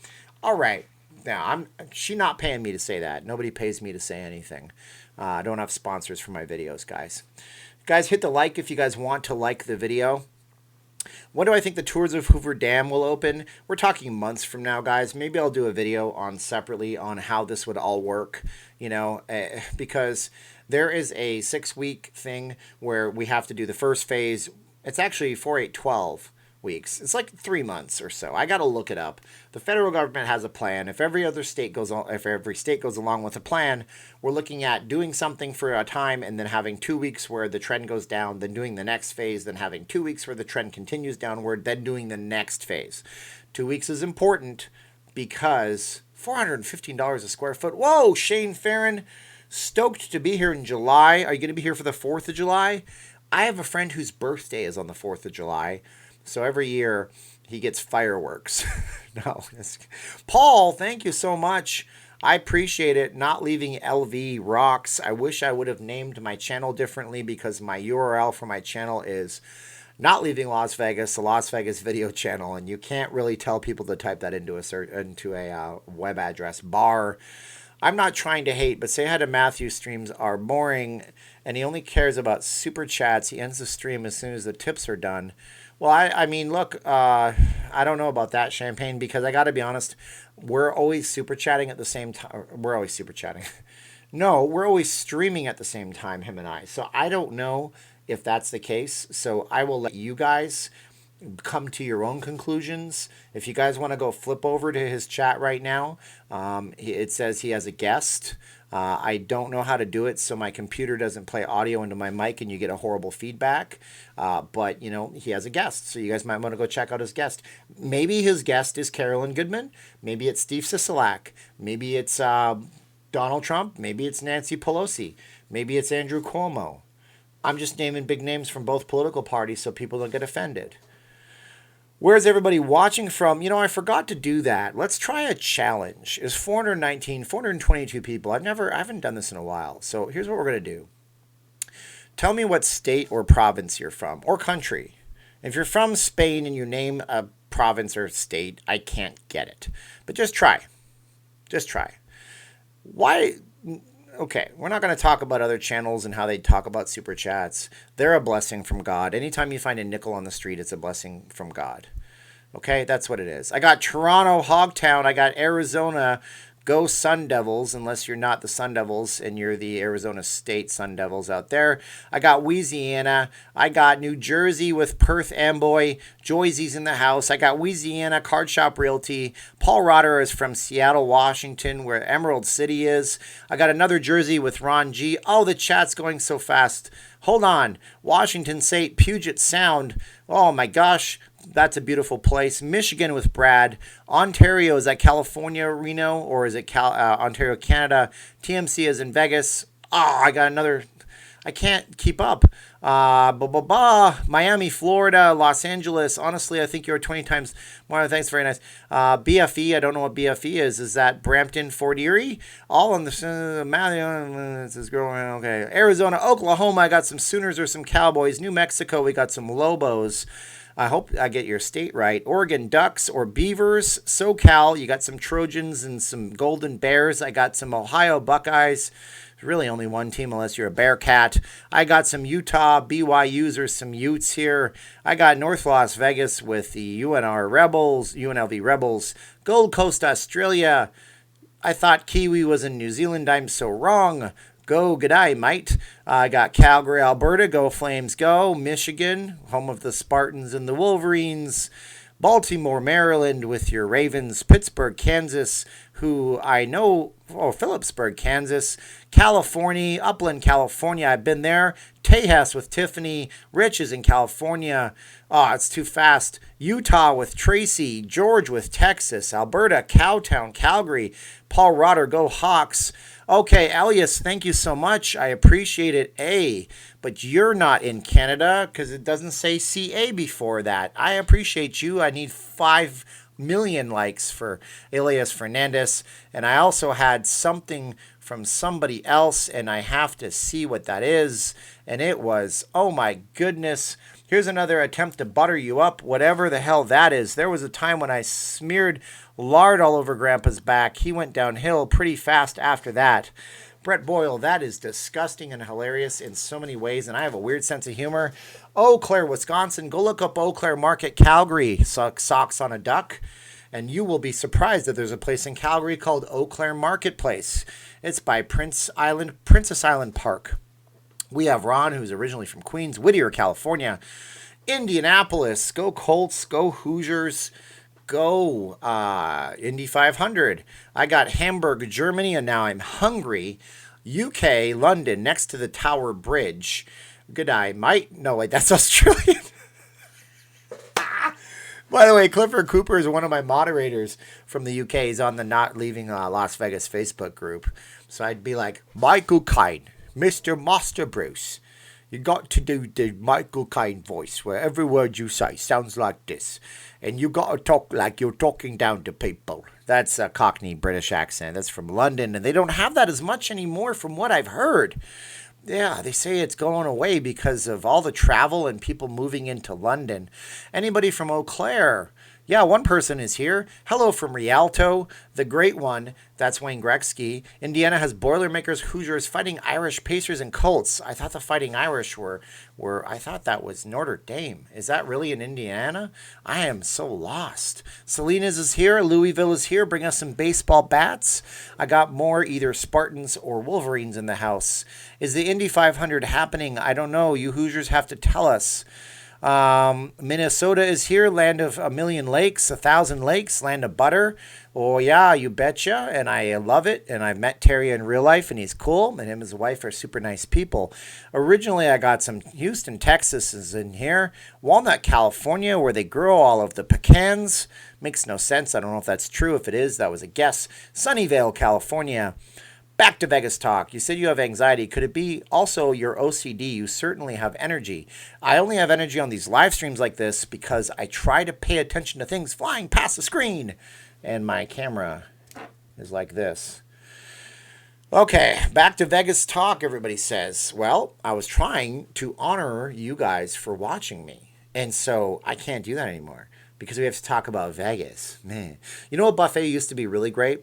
All right. Now, she's not paying me to say that. Nobody pays me to say anything. I don't have sponsors for my videos, guys. Guys, hit the like if you guys want to like the video. When do I think the tours of Hoover Dam will open? We're talking months from now, guys. Maybe I'll do a video on separately on how this would all work, because there is a 6-week thing where we have to do the first phase. It's actually 4, 8, 12 weeks. It's like 3 months or so. I got to look it up. The federal government has a plan. If every state goes along with a plan, we're looking at doing something for a time and then having 2 weeks where the trend goes down, then doing the next phase, then having 2 weeks where the trend continues downward, then doing the next phase. 2 weeks is important because $415 a square foot. Whoa, Shane Farron, stoked to be here in July. Are you going to be here for the 4th of July? I have a friend whose birthday is on the 4th of July. So every year he gets fireworks. No. Paul, thank you so much. I appreciate it. Not leaving LV rocks. I wish I would have named my channel differently because my URL for my channel is Not Leaving Las Vegas, the Las Vegas video channel, and you can't really tell people to type that into a web address bar. I'm not trying to hate, but say hi to Matthew. Streams are boring, and he only cares about super chats. He ends the stream as soon as the tips are done. Well, I mean, look, I don't know about that, Champagne, because I got to be honest, we're always super chatting at the same time. We're always super chatting. No, we're always streaming at the same time, him and I. So I don't know if that's the case. So I will let you guys come to your own conclusions. If you guys want to go flip over to his chat right now, it says he has a guest. I don't know how to do it, so my computer doesn't play audio into my mic and you get a horrible feedback. But, he has a guest, so you guys might want to go check out his guest. Maybe his guest is Carolyn Goodman. Maybe it's Steve Sisolak. Maybe it's Donald Trump. Maybe it's Nancy Pelosi. Maybe it's Andrew Cuomo. I'm just naming big names from both political parties so people don't get offended. Where's everybody watching from? I forgot to do that. Let's try a challenge. It's 422 people. I haven't done this in a while. So here's what we're going to do. Tell me what state or province you're from, or country. If you're from Spain and you name a province or state, I can't get it. But just try. Just try. Why? Okay, we're not going to talk about other channels and how they talk about super chats. They're a blessing from God. Anytime you find a nickel on the street, it's a blessing from God. Okay, that's what it is. I got Toronto, Hogtown. I got Arizona. Go Sun Devils, unless you're not the Sun Devils and you're the Arizona State Sun Devils out there. I got Louisiana. I got New Jersey with Perth Amboy. Joyzy's in the house. I got Louisiana, Card Shop Realty. Paul Rotter is from Seattle, Washington, where Emerald City is. I got another Jersey with Ron G. Oh, the chat's going so fast. Hold on. Washington State, Puget Sound. Oh, my gosh. That's a beautiful place. Michigan with Brad. Ontario, is that California, Reno? Or is it Ontario, Canada? TMC is in Vegas. Oh, I got I can't keep up. Miami, Florida, Los Angeles. Honestly, I think you're 20 times more. Thanks, very nice. BFE, I don't know what BFE is. Is that Brampton, Fort Erie? All on the this is growing. Okay, Arizona, Oklahoma. I got some Sooners or some Cowboys. New Mexico, we got some Lobos. I hope I get your state right. Oregon Ducks or Beavers. SoCal, you got some Trojans and some Golden Bears. I got some Ohio Buckeyes. There's really only one team unless you're a Bearcat. I got some Utah BYUs or some Utes here. I got North Las Vegas with the UNLV Rebels. Gold Coast, Australia. I thought Kiwi was in New Zealand. I'm so wrong. Go, g'day, mate. I got Calgary, Alberta. Go, Flames, go. Michigan, home of the Spartans and the Wolverines. Baltimore, Maryland with your Ravens. Pittsburgh, Kansas, who I know, Phillipsburg, Kansas. California, Upland, California. I've been there. Tejas with Tiffany. Rich is in California. Oh, it's too fast. Utah with Tracy. George with Texas. Alberta, Cowtown, Calgary. Paul Rotter, go Hawks. Okay, Elias, thank you so much. I appreciate it, but you're not in Canada because it doesn't say CA before that. I appreciate you. I need 5 million likes for Elias Fernandez. And I also had something from somebody else, and I have to see what that is. And it was, oh my goodness. Here's another attempt to butter you up, whatever the hell that is. There was a time when I smeared lard all over Grandpa's back. He went downhill pretty fast after that. Brett Boyle, that is disgusting and hilarious in so many ways, and I have a weird sense of humor. Eau Claire, Wisconsin. Go look up Eau Claire Market, Calgary. Socks on a duck. And you will be surprised that there's a place in Calgary called Eau Claire Marketplace. It's by Princess Island Park. We have Ron, who's originally from Queens, Whittier, California. Indianapolis. Go Colts. Go Hoosiers. Go Indy 500. I got Hamburg, Germany, and now I'm hungry. UK, London, next to the Tower Bridge. Good eye, Mike. No, wait, that's Australian. By the way, Clifford Cooper is one of my moderators from the UK. He's on the Not Leaving Las Vegas Facebook group. So I'd be like, Michael Caine, Mr. Master Bruce. You got to do the Michael Caine voice where every word you say sounds like this. And you got to talk like you're talking down to people. That's a Cockney British accent. That's from London. And they don't have that as much anymore from what I've heard. Yeah, they say it's going away because of all the travel and people moving into London. Anybody from Eau Claire? Yeah, one person is here. Hello from Rialto, the great one. That's Wayne Gretzky. Indiana has Boilermakers, Hoosiers, Fighting Irish, Pacers, and Colts. I thought the Fighting Irish were I thought that was Notre Dame. Is that really in Indiana? I am so lost. Salinas is here. Louisville is here. Bring us some baseball bats. I got more either Spartans or Wolverines in the house. Is the Indy 500 happening? I don't know. You Hoosiers have to tell us. Minnesota is here, land of a million lakes, 1,000 lakes, land of butter. Oh yeah, you betcha, and I love it. And I've met Terry in real life, and he's cool. And him and his wife are super nice people. Originally, I got some Houston, Texas is in here. Walnut, California, where they grow all of the pecans. Makes no sense. I don't know if that's true. If it is, that was a guess. Sunnyvale, California. Back to Vegas talk. You said you have anxiety. Could it be also your OCD? You certainly have energy. I only have energy on these live streams like this because I try to pay attention to things flying past the screen. And my camera is like this. Okay, back to Vegas talk, everybody says. Well, I was trying to honor you guys for watching me. And so I can't do that anymore because we have to talk about Vegas. Man. You know what buffet used to be really great?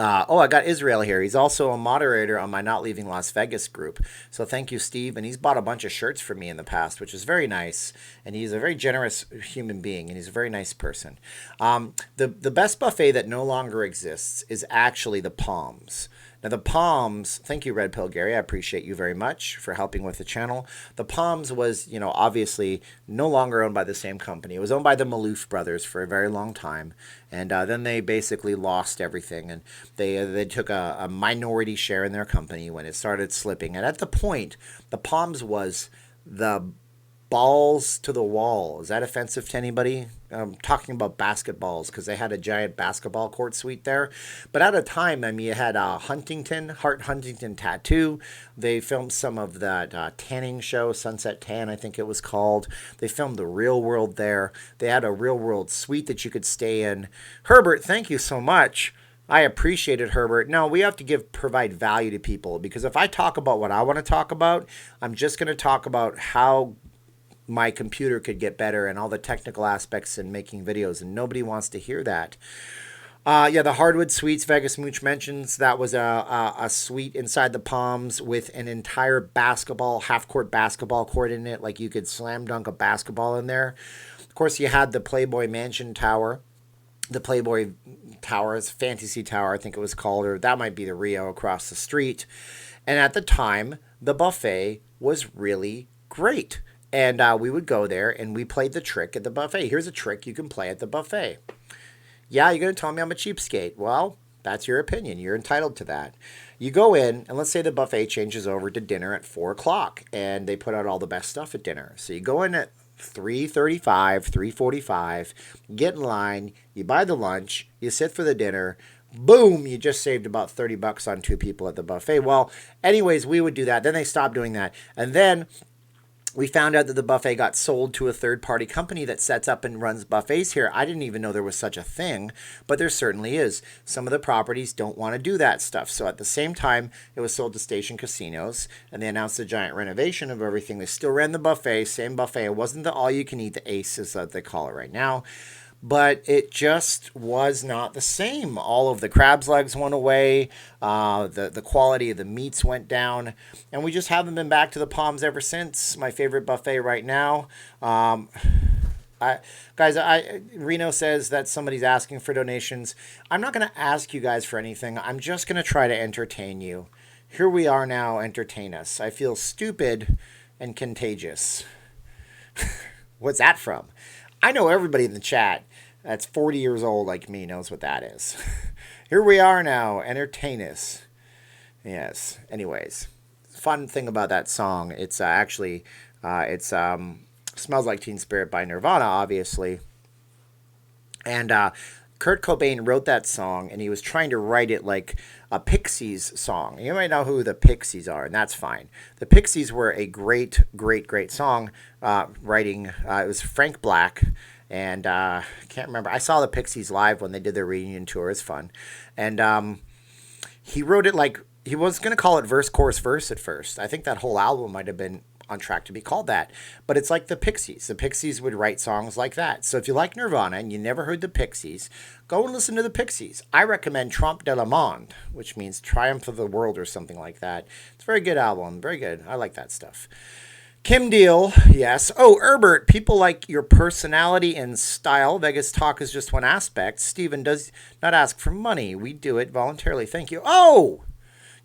I got Israel here. He's also a moderator on my Not Leaving Las Vegas group. So thank you, Steve. And he's bought a bunch of shirts for me in the past, which is very nice. And he's a very generous human being, and he's a very nice person. The best buffet that no longer exists is actually the Palms. Now, the Palms, thank you, Red Pill Gary. I appreciate you very much for helping with the channel. The Palms was, obviously no longer owned by the same company. It was owned by the Maloof brothers for a very long time. And then they basically lost everything. And they took a minority share in their company when it started slipping. And at the point, the Palms was the balls to the wall. Is that offensive to anybody? I'm talking about basketballs because they had a giant basketball court suite there. But at a time, I mean, you had Hart Huntington Tattoo. They filmed some of that tanning show, Sunset Tan, I think it was called. They filmed The Real World there. They had a Real World suite that you could stay in. Herbert, thank you so much. I appreciate it, Herbert. No, we have to provide value to people, because if I talk about what I want to talk about, I'm just going to talk about how my computer could get better and all the technical aspects in making videos, and nobody wants to hear that. Yeah, the Hardwood Suites, Vegas Mooch mentions, that was a suite inside the Palms with an entire half-court basketball court in it. Like, you could slam dunk a basketball in there. Of course, you had the Playboy Mansion Tower. The Playboy Towers, Fantasy Tower, I think it was called, or that might be the Rio across the street. And at the time, the buffet was really great. And we would go there and we played the trick at the buffet. Here's a trick you can play at the buffet. Yeah, you're going to tell me I'm a cheapskate. Well, that's your opinion. You're entitled to that. You go in, and let's say the buffet changes over to dinner at 4 o'clock, and they put out all the best stuff at dinner. So you go in at 3:35, 3:45, get in line, you buy the lunch, you sit for the dinner, boom, you just saved about $30 on 2 people at the buffet. Well, anyways, we would do that. Then they stopped doing that. And then we found out that the buffet got sold to a third-party company that sets up and runs buffets here. I didn't even know there was such a thing, but there certainly is. Some of the properties don't want to do that stuff. So at the same time, it was sold to Station Casinos, and they announced a giant renovation of everything. They still ran the buffet, same buffet. It wasn't the all-you-can-eat, the ACEs that they call it right now. But it just was not the same. All of the crab's legs went away. The quality of the meats went down. And we just haven't been back to the Palms ever since. My favorite buffet right now. Reno says that somebody's asking for donations. I'm not going to ask you guys for anything. I'm just going to try to entertain you. Here we are now. Entertain us. I feel stupid and contagious. What's that from? I know everybody in the chat that's 40 years old like me knows what that is. Here we are now. Entertain us. Yes. Anyways, fun thing about that song, it's Smells Like Teen Spirit by Nirvana, obviously. And Kurt Cobain wrote that song, and he was trying to write it like a Pixies song. You might know who the Pixies are, and that's fine. The Pixies were a great, great, great song writing. It was Frank Black, and I can't remember. I saw the Pixies live when they did their reunion tour. It's fun. And he wrote it like, he was going to call it verse, chorus, verse at first. I think that whole album might have been on track to be called that. But it's like the Pixies. The Pixies would write songs like that. So if you like Nirvana and you never heard the Pixies, go and listen to the Pixies. I recommend Trompe de la Monde, which means Triumph of the World or something like that. It's a very good album. Very good. I like that stuff. Kim Deal, yes. Oh, Herbert, people like your personality and style. Vegas Talk is just one aspect. Steven does not ask for money. We do it voluntarily. Thank you. Oh!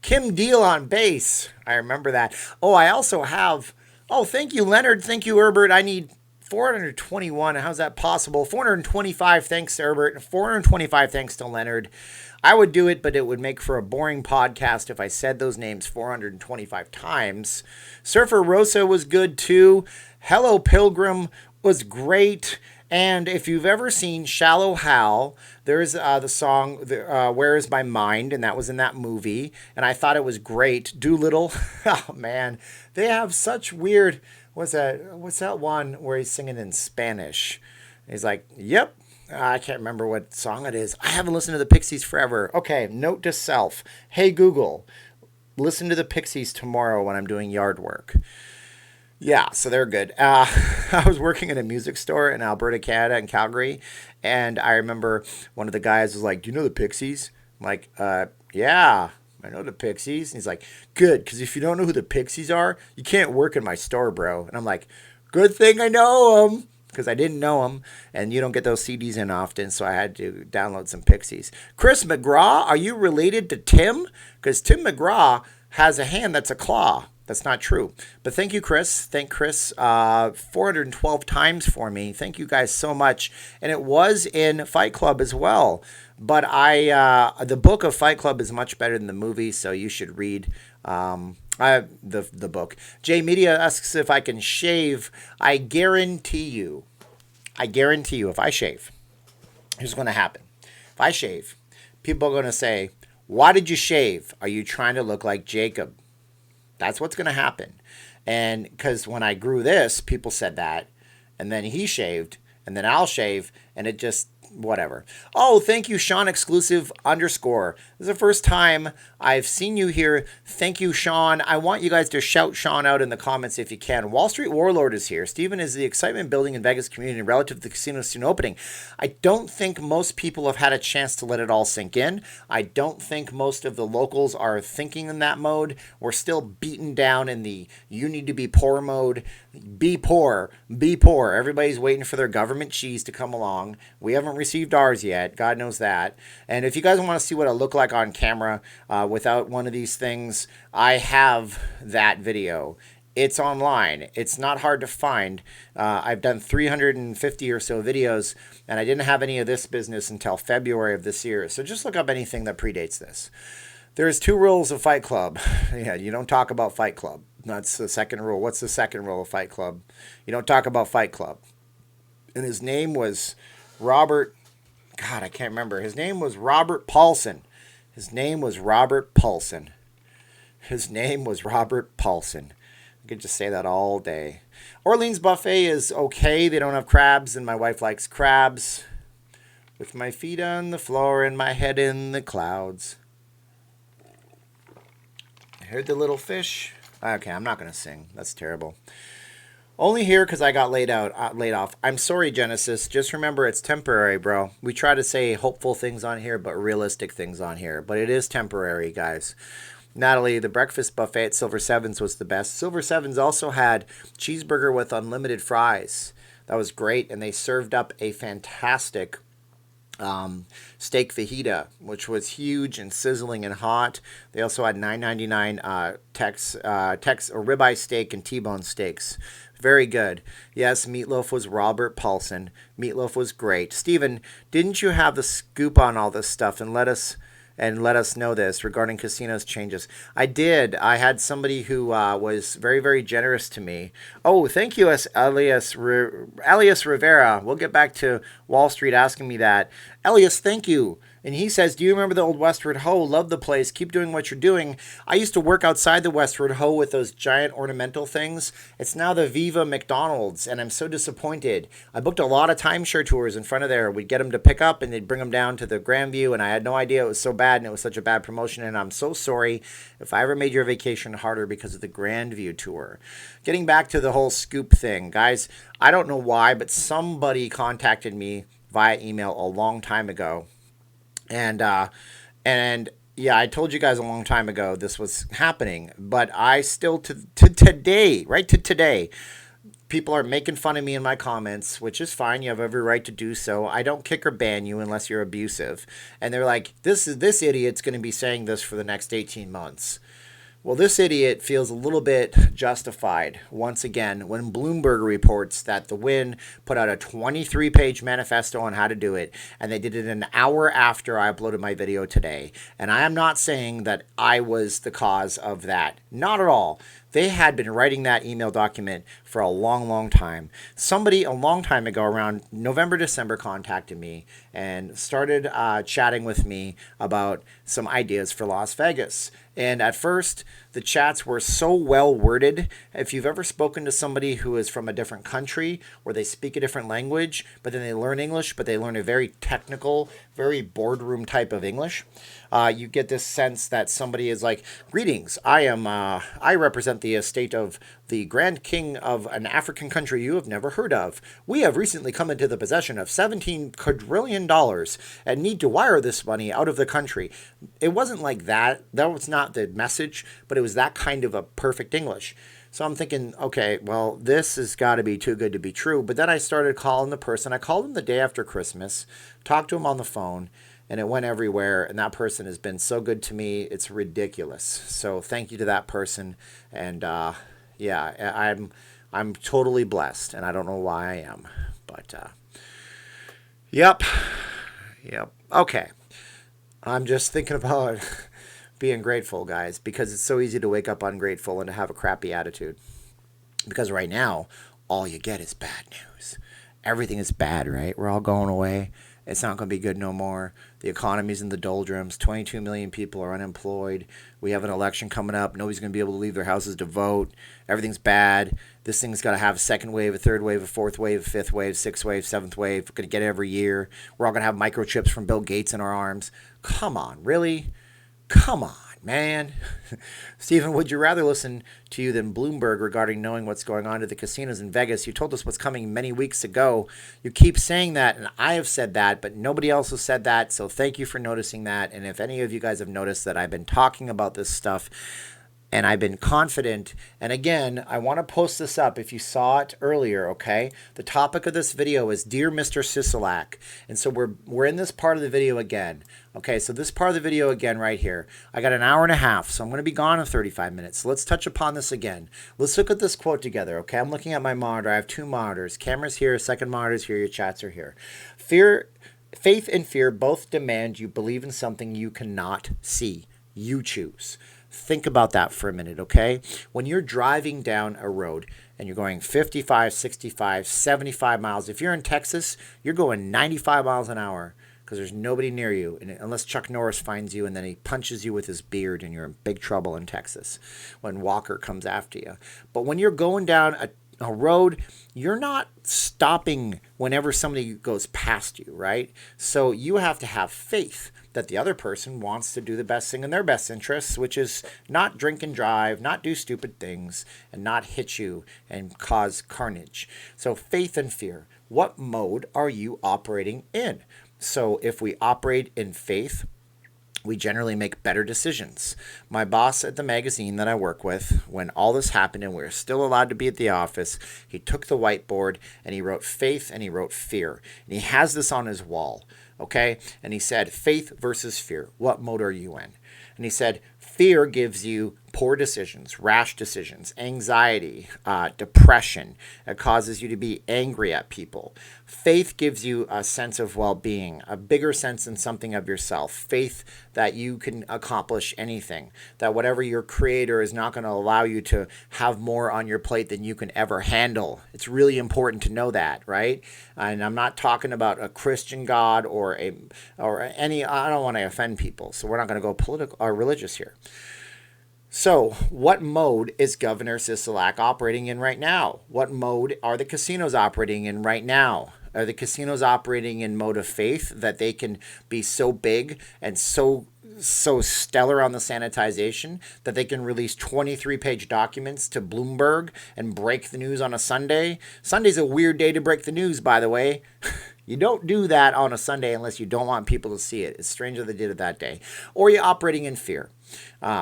Kim Deal on bass. I remember that. Oh, I also have... Oh, thank you, Leonard. Thank you, Herbert. I need 421. How's that possible? 425 thanks to Herbert. 425 thanks to Leonard. I would do it, but it would make for a boring podcast if I said those names 425 times. Surfer Rosa was good, too. Hello, Pilgrim was great. And if you've ever seen Shallow Hal, there's the song Where Is My Mind, and that was in that movie, and I thought it was great. Doolittle, oh man, they have such weird, what's that one where he's singing in Spanish? He's like, yep, I can't remember what song it is. I haven't listened to the Pixies forever. Okay, note to self, hey Google, listen to the Pixies tomorrow when I'm doing yard work. Yeah, so they're good. I was working in a music store in Alberta, Canada, in Calgary, and I remember one of the guys was like, do you know the Pixies? I'm like, yeah, I know the Pixies. And he's like, good, because if you don't know who the Pixies are, you can't work in my store, bro. And I'm like, good thing I know them, because I didn't know them, and you don't get those CDs in often, so I had to download some Pixies. Chris McGraw, are you related to Tim? Because Tim McGraw has a hand that's a claw. That's not true. But thank you, Chris. Thank Chris 412 times for me. Thank you guys so much. And it was in Fight Club as well. But the book of Fight Club is much better than the movie, so you should read The book. J Media asks if I can shave. I guarantee you. If I shave, here's what's going to happen. If I shave, people are going to say, "Why did you shave? Are you trying to look like Jacob?" That's what's going to happen. And because when I grew this, people said that, and then he shaved, and then I'll shave, and it just whatever. Oh, thank you, Sean exclusive underscore. This is the first time I've seen you here. Thank you, Sean. I want you guys to shout Sean out in the comments if you can. Wall Street Warlord is here. Steven, is the excitement building in Vegas community relative to the casino soon opening? I don't think most people have had a chance to let it all sink in. I don't think most of the locals are thinking in that mode. We're still beaten down in the you need to be poor mode. Be poor. Be poor. Everybody's waiting for their government cheese to come along. We haven't received ours yet. God knows that. And if you guys want to see what I look like on camera without one of these things, I have that video. It's online. It's not hard to find. I've done 350 or so videos, and I didn't have any of this business until February of this year. So just look up anything that predates this. There's 2 rules of Fight Club. Yeah, you don't talk about Fight Club. That's the second rule. What's the second rule of Fight Club? You don't talk about Fight Club. And his name was Robert. God, I can't remember. His name was Robert Paulson. His name was Robert Paulson. His name was Robert Paulson. I could just say that all day. Orleans Buffet is okay. They don't have crabs, and my wife likes crabs. With my feet on the floor and my head in the clouds. I heard the little fish. Okay, I'm not going to sing. That's terrible. Only here because I got laid off. I'm sorry, Genesis. Just remember it's temporary, bro. We try to say hopeful things on here, but realistic things on here. But it is temporary, guys. Natalie, the breakfast buffet at Silver Sevens was the best. Silver Sevens also had cheeseburger with unlimited fries. That was great, and they served up a fantastic steak fajita, which was huge and sizzling and hot. They also had $9.99 Tex or ribeye steak and T-bone steaks. Very good. Yes, Meatloaf was Robert Paulson. Meatloaf was great. Steven, didn't you have the scoop on all this stuff and let us know this regarding casinos changes? I did. I had somebody who was very, very generous to me. Oh, thank you, Elias Rivera. We'll get back to Wall Street asking me that. Elias, thank you. And he says, do you remember the old Westward Ho? Love the place. Keep doing what you're doing. I used to work outside the Westward Ho with those giant ornamental things. It's now the Viva McDonald's, and I'm so disappointed. I booked a lot of timeshare tours in front of there. We'd get them to pick up, and they'd bring them down to the Grandview, and I had no idea it was so bad, and it was such a bad promotion, and I'm so sorry if I ever made your vacation harder because of the Grandview tour. Getting back to the whole scoop thing, guys, I don't know why, but somebody contacted me via email a long time ago. And yeah, I told you guys a long time ago this was happening, but I still to today, people are making fun of me in my comments, which is fine. You have every right to do so. I don't kick or ban you unless you're abusive. And they're like, this idiot's going to be saying this for the next 18 months. Well, this idiot feels a little bit justified once again when Bloomberg reports that the Win put out a 23-page manifesto on how to do it, and they did it an hour after I uploaded my video today. And I am not saying that I was the cause of that. Not at all. They had been writing that email document for a long, long time. Somebody a long time ago, around November, December, contacted me and started chatting with me about some ideas for Las Vegas. And at first, the chats were so well worded. If you've ever spoken to somebody who is from a different country where they speak a different language, but then they learn English, but they learn a very technical, very boardroom type of English, you get this sense that somebody is like, greetings, I represent the estate of the Grand King of an African country you have never heard of. We have recently come into the possession of $17 quadrillion and need to wire this money out of the country. It wasn't like that. That was not the message, but it was that kind of a perfect English. So I'm thinking, okay, well, this has got to be too good to be true. But then I started calling the person. I called him the day after Christmas, talked to him on the phone, and it went everywhere. And that person has been so good to me. It's ridiculous. So thank you to that person. And yeah, I'm totally blessed, and I don't know why I am. But yep. Okay. I'm just thinking about being grateful, guys, because it's so easy to wake up ungrateful and to have a crappy attitude. Because right now, all you get is bad news. Everything is bad, right? We're all going away. It's not going to be good no more. The economy's in the doldrums. 22 million people are unemployed. We have an election coming up. Nobody's going to be able to leave their houses to vote. Everything's bad. This thing's got to have a second wave, a third wave, a fourth wave, a fifth wave, sixth wave, seventh wave. We're going to get it every year. We're all going to have microchips from Bill Gates in our arms. Come on, really? Come on, man. Stephen, would you rather listen to you than Bloomberg regarding knowing what's going on to the casinos in Vegas? You told us what's coming many weeks ago. You keep saying that, and I have said that, but nobody else has said that, so thank you for noticing that. And if any of you guys have noticed that I've been talking about this stuff, and I've been confident. And again, I want to post this up if you saw it earlier, okay? The topic of this video is Dear Mr. Sisolak. And so we're in this part of the video again. Okay, so this part of the video again right here. I got an hour and a half, so I'm going to be gone in 35 minutes. So let's touch upon this again. Let's look at this quote together, okay? I'm looking at my monitor. I have two monitors. Camera's here, second monitor's here, your chats are here. Faith and fear both demand you believe in something you cannot see. You choose. Think about that for a minute, okay? When you're driving down a road and you're going 55, 65, 75 miles, if you're in Texas, you're going 95 miles an hour because there's nobody near you, and unless Chuck Norris finds you and then he punches you with his beard and you're in big trouble in Texas when Walker comes after you. But when you're going down a road, you're not stopping whenever somebody goes past you, right? So you have to have faith that the other person wants to do the best thing in their best interests, which is not drink and drive, not do stupid things, and not hit you and cause carnage. So faith and fear. What mode are you operating in? So if we operate in faith, we generally make better decisions. My boss at the magazine that I work with, when all this happened and we were still allowed to be at the office, he took the whiteboard and he wrote faith and he wrote fear. And he has this on his wall, okay? And he said, faith versus fear. What mode are you in? And he said, fear gives you poor decisions, rash decisions, anxiety, depression. It causes you to be angry at people. Faith gives you a sense of well-being, a bigger sense in something of yourself. Faith that you can accomplish anything, that whatever your creator is not going to allow you to have more on your plate than you can ever handle. It's really important to know that, right? And I'm not talking about a Christian God or any, I don't want to offend people, so we're not going to go political or religious here. So, what mode is Governor Sisolak operating in right now? What mode are the casinos operating in right now? Are the casinos operating in mode of faith that they can be so big and so stellar on the sanitization that they can release 23-page documents to Bloomberg and break the news on a Sunday? Sunday's a weird day to break the news, by the way. You don't do that on a Sunday unless you don't want people to see it. It's strange that they did it that day. Or you're operating in fear.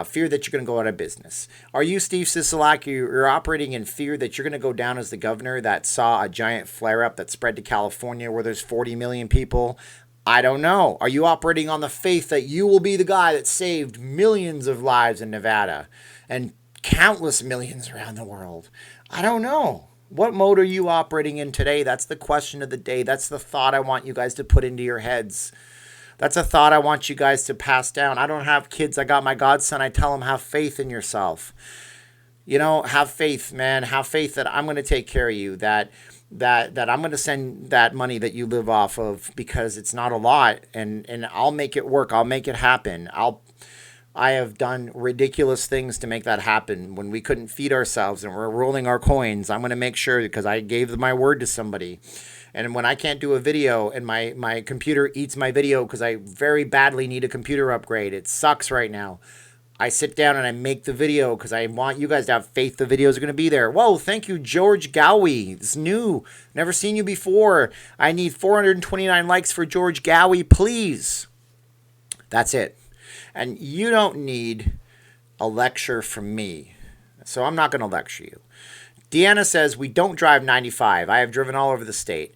Fear that you're going to go out of business. Are you Steve Sisolak? You're operating in fear that you're going to go down as the governor that saw a giant flare-up that spread to California where there's 40 million people? I don't know. Are you operating on the faith that you will be the guy that saved millions of lives in Nevada and countless millions around the world? I don't know. What mode are you operating in today? That's the question of the day. That's the thought I want you guys to put into your heads. That's a thought I want you guys to pass down. I don't have kids. I got my godson. I tell him, have faith in yourself. You know, have faith, man. Have faith that I'm going to take care of you, that I'm going to send that money that you live off of because it's not a lot, and I'll make it work. I'll make it happen. I have done ridiculous things to make that happen. When we couldn't feed ourselves and we're rolling our coins, I'm going to make sure because I gave my word to somebody. And when I can't do a video and my computer eats my video because I very badly need a computer upgrade, it sucks right now. I sit down and I make the video because I want you guys to have faith the videos are going to be there. Whoa, thank you, George Gowie. It's new. Never seen you before. I need 429 likes for George Gowie, please. That's it. And you don't need a lecture from me. So I'm not going to lecture you. Deanna says, we don't drive 95. I have driven all over the state.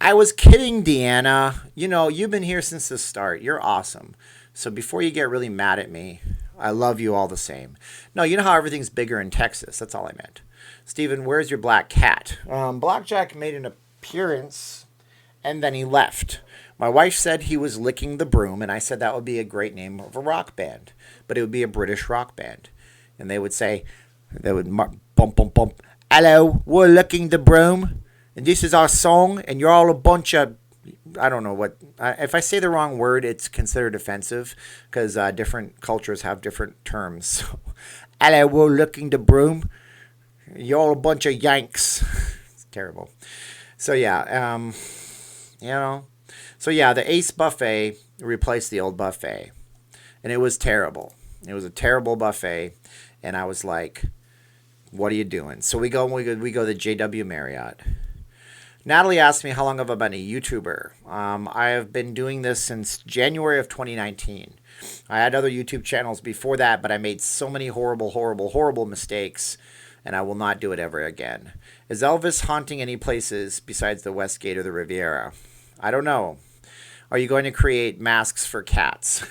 I was kidding, Deanna. You know, you've been here since the start. You're awesome. So before you get really mad at me, I love you all the same. No, you know how everything's bigger in Texas. That's all I meant. Stephen, where's your black cat? Blackjack made an appearance and then he left. My wife said he was licking the broom, and I said that would be a great name of a rock band, but it would be a British rock band. And they would say, they would bump, bump, bump. Hello, we're licking the broom, and this is our song, and you're all a bunch of, I don't know what. If I say the wrong word, it's considered offensive because different cultures have different terms. So, hello, we're licking the broom. You're all a bunch of Yanks. It's terrible. So yeah, you know. So yeah, the Ace buffet replaced the old buffet, and it was terrible. It was a terrible buffet, and I was like, "What are you doing?" So we go to JW Marriott. Natalie asked me how long have I been a YouTuber. I have been doing this since January of 2019. I had other YouTube channels before that, but I made so many horrible, horrible, horrible mistakes, and I will not do it ever again. Is Elvis haunting any places besides the Westgate or the Riviera? I don't know. Are you going to create masks for cats?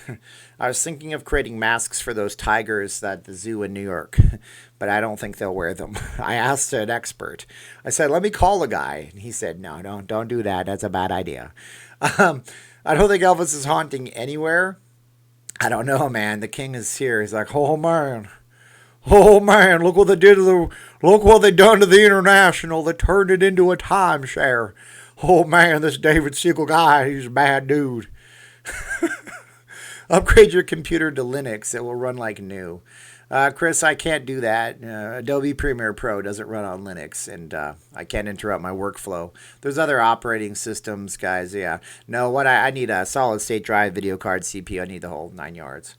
I was thinking of creating masks for those tigers at the zoo in New York, but I don't think they'll wear them. I asked an expert. I said, let me call a guy. And he said, no, don't do that. That's a bad idea. I don't think Elvis is haunting anywhere. I don't know, man. The king is here. He's like, oh, man. Oh, man, look what they did look what they done to the International. They turned it into a timeshare. Oh, man, this David Siegel guy, he's a bad dude. Upgrade your computer to Linux. It will run like new. Chris, I can't do that. Adobe Premiere Pro doesn't run on Linux, and I can't interrupt my workflow. There's other operating systems, guys. Yeah. No, what I need a solid-state drive, video card, CPU. I need the whole 9 yards.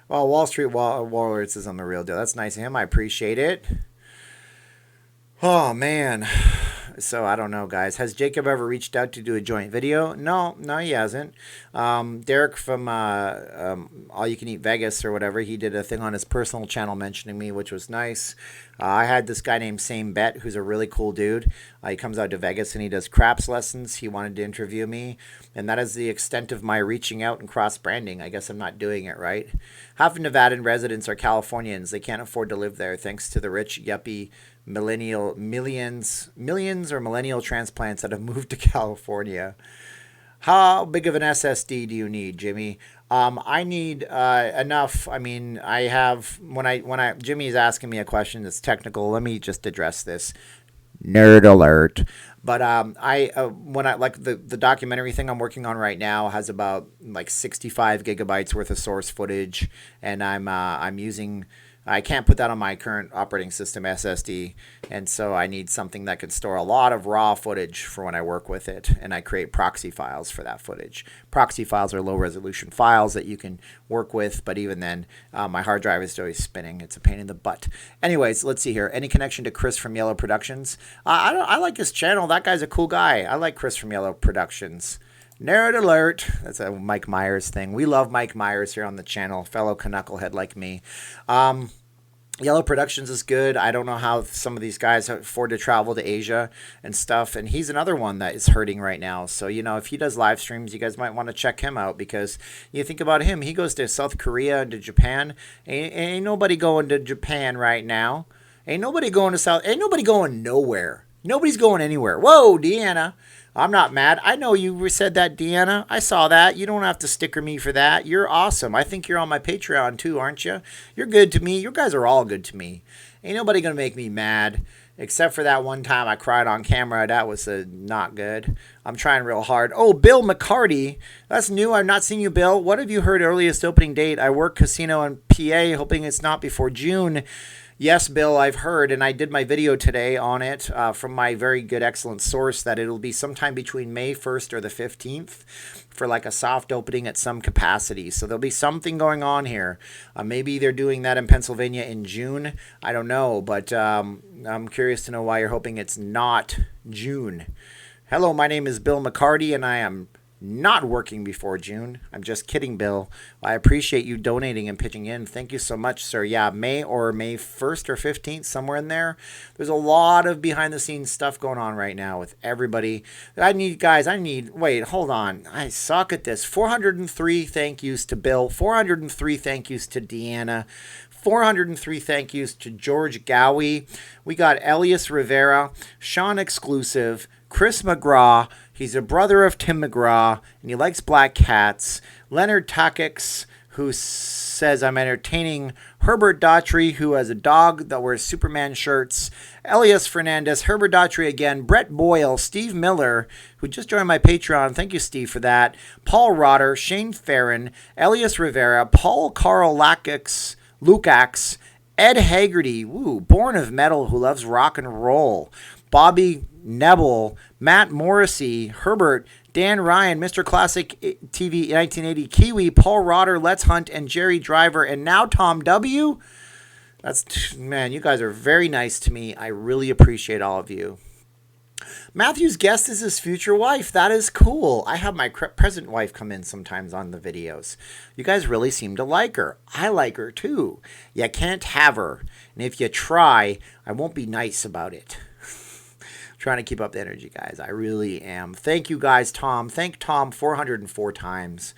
Well, Wall Street Warlord says I'm the real deal. That's nice of him. I appreciate it. Oh, man. So I don't know, guys. Has Jacob ever reached out to do a joint video? No, he hasn't. Derek from All You Can Eat Vegas or whatever, he did a thing on his personal channel mentioning me, which was nice. I had this guy named Same Bet, who's a really cool dude. He comes out to Vegas and he does craps lessons. He wanted to interview me, and that is the extent of my reaching out and cross-branding. I guess I'm not doing it right. Half of Nevadan residents are Californians. They can't afford to live there thanks to the rich, yuppie, millions or millennial transplants that have moved to California. How big of an SSD do you need, Jimmy? I need enough. I mean, I have when Jimmy's asking me a question that's technical. Let me just address this. Nerd alert. But when I like the documentary thing I'm working on right now has about like 65 gigabytes worth of source footage, and I'm using. I can't put that on my current operating system SSD, and so I need something that can store a lot of raw footage for when I work with it, and I create proxy files for that footage. Proxy files are low-resolution files that you can work with, but even then, my hard drive is always spinning. It's a pain in the butt. Anyways, let's see here. Any connection to Chris from Yellow Productions? I like his channel. That guy's a cool guy. I like Chris from Yellow Productions. Nerd alert. That's a Mike Myers thing. We love Mike Myers here on the channel, fellow knucklehead like me. Yellow Productions is good. I don't know how some of these guys afford to travel to Asia and stuff. And he's another one that is hurting right now. So, if he does live streams, you guys might want to check him out because you think about him. He goes to South Korea and to Japan. Ain't nobody going to Japan right now. Ain't nobody going to South. Ain't nobody going nowhere. Nobody's going anywhere. Whoa, Deanna. I'm not mad. I know you said that, Deanna. I saw that. You don't have to sticker me for that. You're awesome. I think you're on my Patreon too, aren't you? You're good to me. You guys are all good to me. Ain't nobody going to make me mad. Except for that one time I cried on camera. That was not good. I'm trying real hard. Oh, Bill McCarty. That's new. I've not seen you, Bill. What have you heard earliest opening date? I work casino in PA, hoping it's not before June. Yes, Bill, I've heard, and I did my video today on it from my very good, excellent source that it'll be sometime between May 1st or the 15th for like a soft opening at some capacity. So there'll be something going on here. Maybe they're doing that in Pennsylvania in June. I don't know, but I'm curious to know why you're hoping it's not June. Hello, my name is Bill McCarty, and I am not working before June. I'm just kidding, Bill. I appreciate you donating and pitching in. Thank you so much, sir. Yeah, May 1st or 15th, somewhere in there. There's a lot of behind-the-scenes stuff going on right now with everybody. Wait, hold on. I suck at this. 403 thank yous to Bill. 403 thank yous to Deanna. 403 thank yous to George Gowie. We got Elias Rivera, Sean Exclusive, Chris McGraw. He's a brother of Tim McGraw, and he likes black cats. Leonard Takix, who says I'm entertaining. Herbert Daughtry, who has a dog that wears Superman shirts. Elias Fernandez, Herbert Daughtry again. Brett Boyle, Steve Miller, who just joined my Patreon. Thank you, Steve, for that. Paul Rotter, Shane Farron, Elias Rivera, Paul Carl Lukacs, Ed Haggerty, Born of Metal, who loves rock and roll. Bobby Nebel, Matt Morrissey, Herbert, Dan Ryan, Mr. Classic TV 1980, Kiwi, Paul Rotter, Let's Hunt, and Jerry Driver, and now Tom W. Man, you guys are very nice to me. I really appreciate all of you. Matthew's guest is his future wife. That is cool. I have my present wife come in sometimes on the videos. You guys really seem to like her. I like her too. You can't have her. And if you try, I won't be nice about it. Trying to keep up the energy, guys. I really am. Thank you, guys, Tom. Thank Tom 404 times.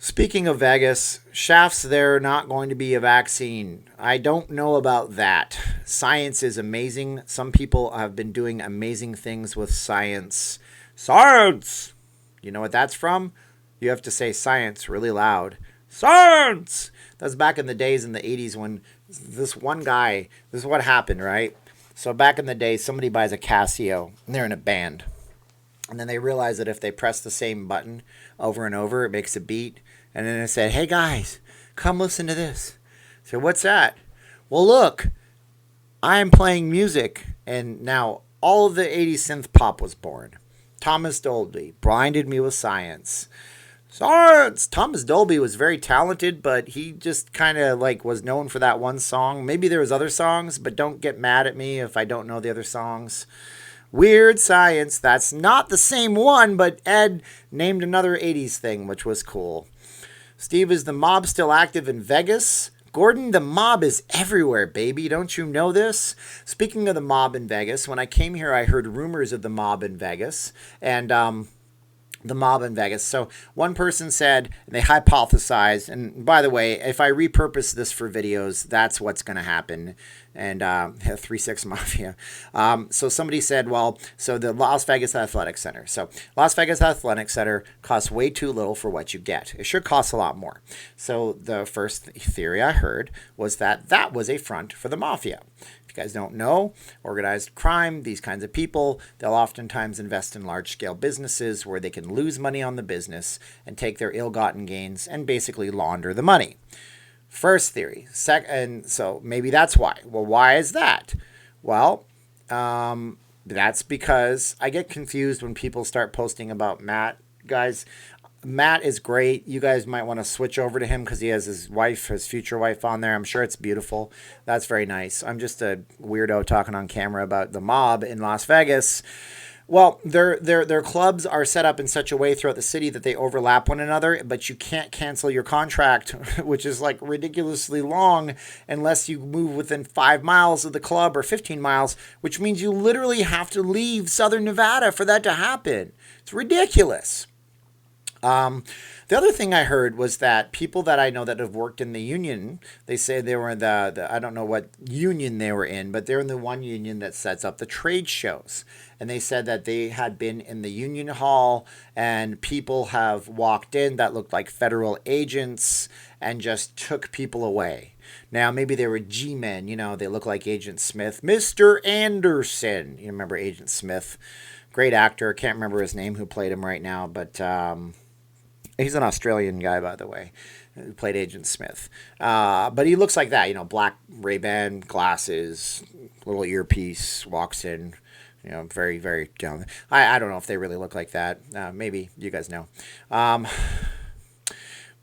Speaking of Vegas, shafts, there not going to be a vaccine. I don't know about that. Science is amazing. Some people have been doing amazing things with science. Science! You know what that's from? You have to say science really loud. Science! That was back in the days in the 80s when this one guy, this is what happened, right? So back in the day, somebody buys a Casio, and they're in a band. And then they realize that if they press the same button over and over, it makes a beat. And then it said, hey guys, come listen to this. So what's that? Well, look, I'm playing music. And now all of the 80s synth pop was born. Thomas Dolby blinded me with science. Science! Thomas Dolby was very talented, but he just kind of like was known for that one song. Maybe there was other songs, but don't get mad at me if I don't know the other songs. Weird Science, that's not the same one, but Ed named another 80s thing, which was cool. Steve, is the mob still active in Vegas? Gordon, the mob is everywhere, baby. Don't you know this? Speaking of the mob in Vegas, when I came here, I heard rumors of the mob in Vegas. And, the mob in Vegas. So one person said, they hypothesized, and by the way, if I repurpose this for videos, that's what's going to happen. And 3-6 Mafia. So somebody said, well, so the Las Vegas Athletic Center. So Las Vegas Athletic Center costs way too little for what you get. It should cost a lot more. So the first theory I heard was that that was a front for the Mafia. If you guys don't know, organized crime, these kinds of people, they'll oftentimes invest in large-scale businesses where they can lose money on the business and take their ill-gotten gains and basically launder the money. First theory. Second, so maybe that's why. Well, why is that? Well, that's because I get confused when people start posting about Matt. Guys, Matt is great. You guys might want to switch over to him because he has his wife, his future wife on there. I'm sure it's beautiful. That's very nice. I'm just a weirdo talking on camera about the mob in Las Vegas. Well, their clubs are set up in such a way throughout the city that they overlap one another, but you can't cancel your contract, which is like ridiculously long, unless you move within 5 miles of the club or 15 miles, which means you literally have to leave Southern Nevada for that to happen. It's ridiculous. The other thing I heard was that people that I know that have worked in the union, they say they were in the I don't know what union they were in, but they're in the one union that sets up the trade shows. And they said that they had been in the union hall and people have walked in that looked like federal agents and just took people away. Now, maybe they were G-men, they look like Agent Smith. Mr. Anderson, you remember Agent Smith? Great actor. Can't remember his name who played him right now, but he's an Australian guy, by the way, who played Agent Smith. But he looks like that, black Ray-Ban glasses, little earpiece, walks in, very, very young. I don't know if they really look like that. Maybe you guys know.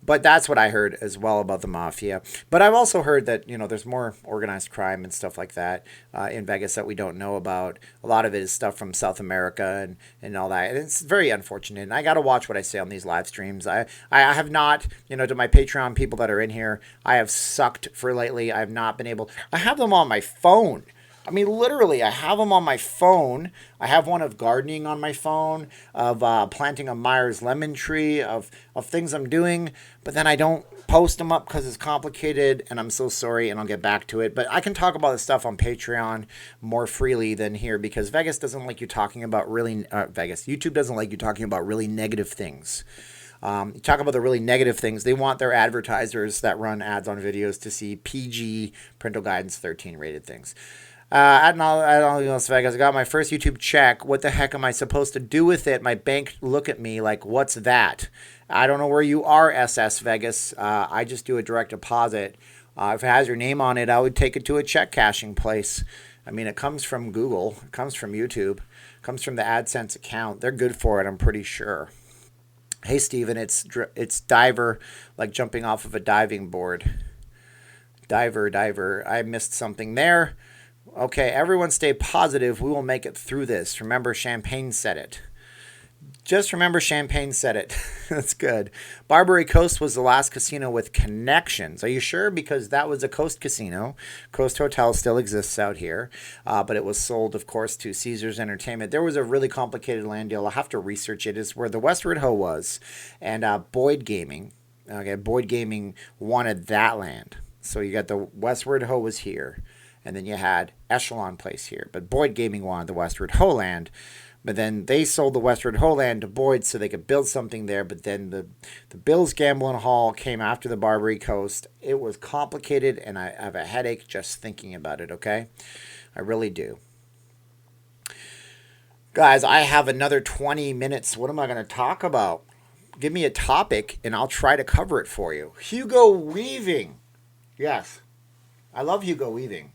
But that's what I heard as well about the Mafia. But I've also heard that, there's more organized crime and stuff like that in Vegas that we don't know about. A lot of it is stuff from South America and all that. And it's very unfortunate. And I got to watch what I say on these live streams. I have not, to my Patreon people that are in here, I have sucked for lately. I have not been able. I have them on my phone. I mean, literally, I have them on my phone. I have one of gardening on my phone, of planting a Myers lemon tree, of things I'm doing, but then I don't post them up because it's complicated, and I'm so sorry, and I'll get back to it. But I can talk about this stuff on Patreon more freely than here because Vegas doesn't like you talking about YouTube doesn't like you talking about really negative things. You talk about the really negative things. They want their advertisers that run ads on videos to see PG, parental guidance 13 rated things. At Las Vegas, I got my first YouTube check. What the heck am I supposed to do with it? My bank look at me like, what's that? I don't know where you are, SS Vegas. I just do a direct deposit. If it has your name on it, I would take it to a check cashing place. I mean, it comes from Google. It comes from YouTube. It comes from the AdSense account. They're good for it, I'm pretty sure. Hey, Steven, it's diver, like jumping off of a diving board. Diver. I missed something there. Okay, everyone stay positive. We will make it through this. Remember, Champagne said it. Just remember Champagne said it. That's good. Barbary Coast was the last casino with connections. Are you sure? Because that was a Coast casino. Coast Hotel still exists out here. But it was sold, of course, to Caesars Entertainment. There was a really complicated land deal. I'll have to research it. It's where the Westward Ho was. And Boyd Gaming. Okay, Boyd Gaming wanted that land. So you got the Westward Ho was here. And then you had Echelon Place here. But Boyd Gaming wanted the Westward Ho land. But then they sold the Westward Ho land to Boyd so they could build something there. But then the Bills Gambling Hall came after the Barbary Coast. It was complicated, and I have a headache just thinking about it, okay? I really do. Guys, I have another 20 minutes. What am I going to talk about? Give me a topic, and I'll try to cover it for you. Hugo Weaving. Yes. I love Hugo Weaving.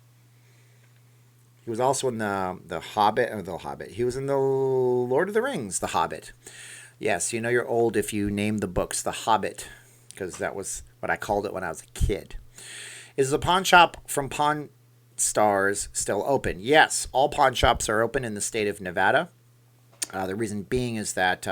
He was also in the Hobbit. He was in the Lord of the Rings, The Hobbit. Yes, you know you're old if you name the books The Hobbit, because that was what I called it when I was a kid. Is the pawn shop from Pawn Stars still open? Yes, all pawn shops are open in the state of Nevada. The reason being is that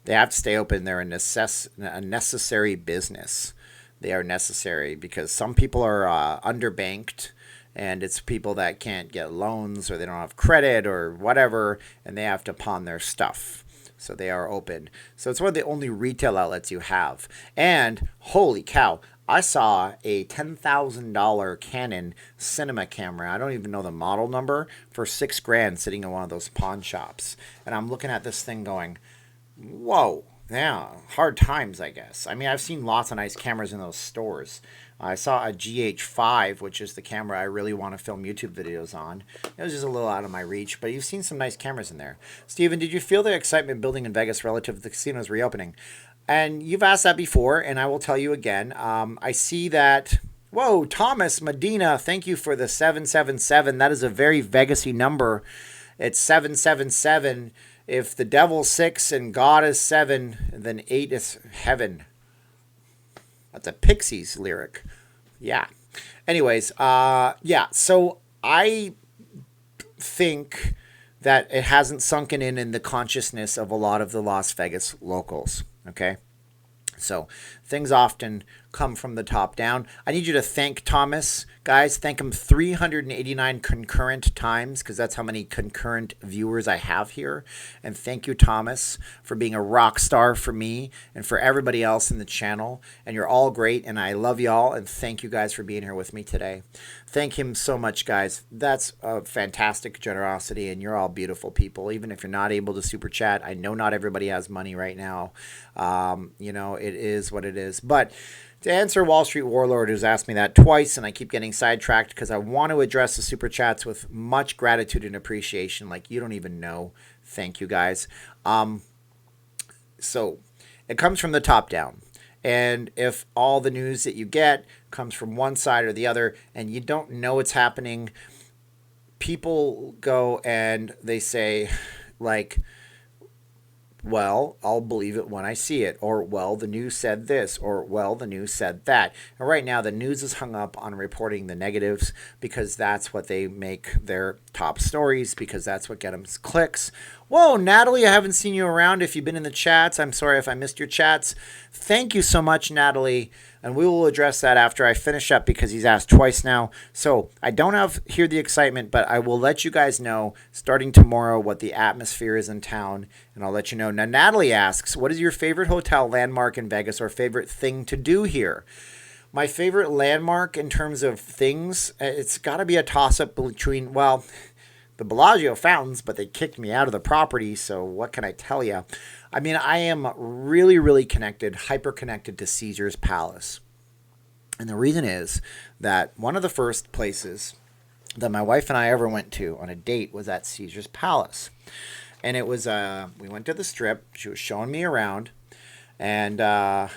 they have to stay open. They're a necessary business. They are necessary because some people are underbanked. And it's people that can't get loans or they don't have credit or whatever, and they have to pawn their stuff. So they are open. So it's one of the only retail outlets you have. And holy cow, I saw a $10,000 Canon cinema camera. I don't even know the model number for $6,000 sitting in one of those pawn shops. And I'm looking at this thing going, whoa, yeah, hard times, I guess. I mean, I've seen lots of nice cameras in those stores. I saw a GH5, which is the camera I really want to film YouTube videos on. It was just a little out of my reach, but you've seen some nice cameras in there. Steven, did you feel the excitement building in Vegas relative to the casino's reopening? And you've asked that before, and I will tell you again. I see that... Whoa, Thomas Medina, thank you for the 777. That is a very Vegas-y number. It's 777. If the devil's 6 and God is 7, then 8 is heaven. That's a Pixies lyric. Yeah. Anyways, yeah. So I think that it hasn't sunken in the consciousness of a lot of the Las Vegas locals. Okay. So things often come from the top down. I need you to thank Thomas. Guys, thank him 389 concurrent times because that's how many concurrent viewers I have here. And thank you, Thomas, for being a rock star for me and for everybody else in the channel. And you're all great, and I love y'all, and thank you guys for being here with me today. Thank him so much, guys. That's a fantastic generosity, and you're all beautiful people. Even if you're not able to super chat, I know not everybody has money right now. You know, it is what it is. But to answer Wall Street Warlord, who's asked me that twice, and I keep getting sidetracked because I want to address the super chats with much gratitude and appreciation, like you don't even know. Thank you, guys. So it comes from the top down. And if all the news that you get comes from one side or the other, and you don't know what's happening, people go and they say, like, well, I'll believe it when I see it. Or, well, the news said this. Or, well, the news said that. And right now, the news is hung up on reporting the negatives because that's what they make their top stories, because that's what gets them clicks. Whoa, Natalie, I haven't seen you around. If you've been in the chats, I'm sorry if I missed your chats. Thank you so much, Natalie. And we will address that after I finish up because he's asked twice now. So I don't have hear the excitement, but I will let you guys know starting tomorrow what the atmosphere is in town. And I'll let you know. Now, Natalie asks, what is your favorite hotel landmark in Vegas or favorite thing to do here? My favorite landmark in terms of things, it's got to be a toss up between, well, the Bellagio fountains, but they kicked me out of the property. So what can I tell you? I mean, I am really, really connected, hyper connected to Caesar's Palace. And the reason is that one of the first places that my wife and I ever went to on a date was at Caesar's Palace. And it was, we went to the Strip. She was showing me around. And it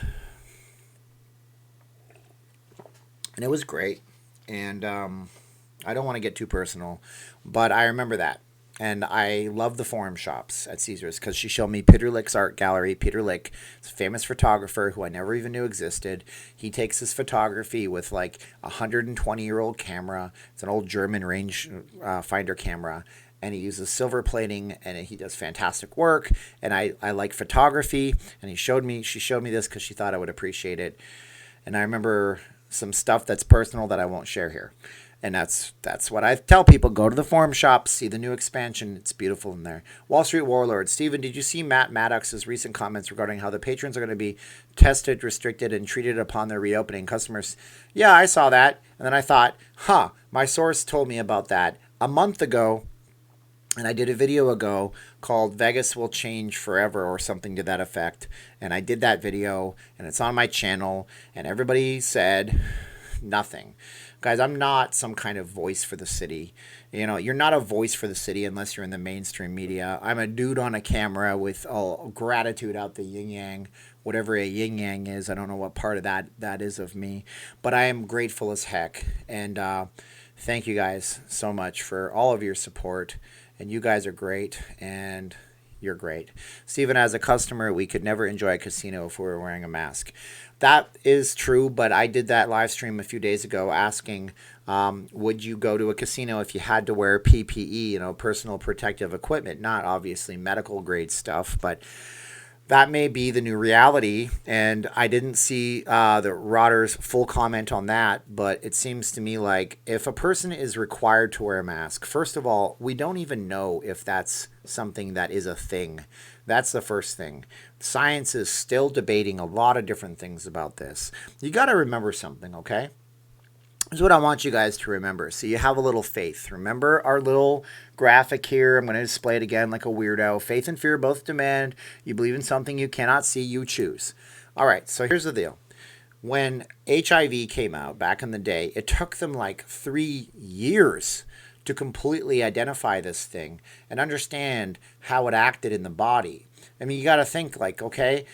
was great. And I don't want to get too personal, but I remember that. And I love the forum shops at Caesars because she showed me Peter Lick's art gallery. Peter Lick is a famous photographer who I never even knew existed. He takes his photography with like a 120-year-old camera. It's an old German range finder camera. And he uses silver plating, and he does fantastic work. And I like photography. And she showed me this because she thought I would appreciate it. And I remember some stuff that's personal that I won't share here. And that's what I tell people. Go to the forum shops, see the new expansion. It's beautiful in there. Wall Street Warlord. Steven, did you see Matt Maddox's recent comments regarding how the patrons are going to be tested, restricted, and treated upon their reopening? Customers, yeah, I saw that. And then I thought, my source told me about that a month ago. And I did a video ago called Vegas Will Change Forever or something to that effect. And I did that video, and it's on my channel. And everybody said nothing. Guys, I'm not some kind of voice for the city. You know, you're not a voice for the city unless you're in the mainstream media. I'm a dude on a camera with gratitude out the yin-yang, whatever a yin-yang is. I don't know what part of that is of me. But I am grateful as heck. And thank you guys so much for all of your support. And you guys are great. And you're great. Steven, as a customer, we could never enjoy a casino if we were wearing a mask. That is true, but I did that live stream a few days ago asking, would you go to a casino if you had to wear PPE, personal protective equipment, not obviously medical grade stuff, but that may be the new reality. And I didn't see the Rotter's full comment on that, but it seems to me like if a person is required to wear a mask, first of all, we don't even know if that's something that is a thing. That's the first thing. Science is still debating a lot of different things about this. You got to remember something, okay? Here's what I want you guys to remember. So you have a little faith. Remember our little graphic here. I'm going to display it again like a weirdo. Faith and fear both demand. You believe in something you cannot see, you choose. All right, so here's the deal. When HIV came out back in the day, it took them like 3 years to completely identify this thing and understand how it acted in the body. I mean, you got to think like, okay,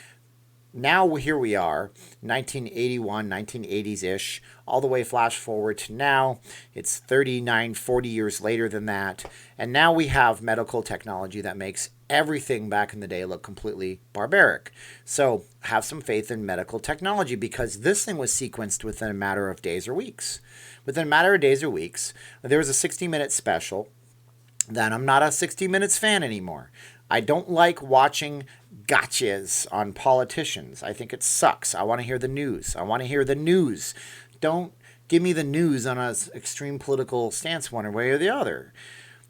now here we are, 1981, 1980s-ish, all the way flash forward to now. It's 39, 40 years later than that. And now we have medical technology that makes everything back in the day look completely barbaric. So have some faith in medical technology because this thing was sequenced within a matter of days or weeks. Within a matter of days or weeks, there was a 60-minute special. Then I'm not a 60 Minutes fan anymore. I don't like watching gotchas on politicians. I think it sucks. I want to hear the news. I want to hear the news. Don't give me the news on an extreme political stance one way or the other.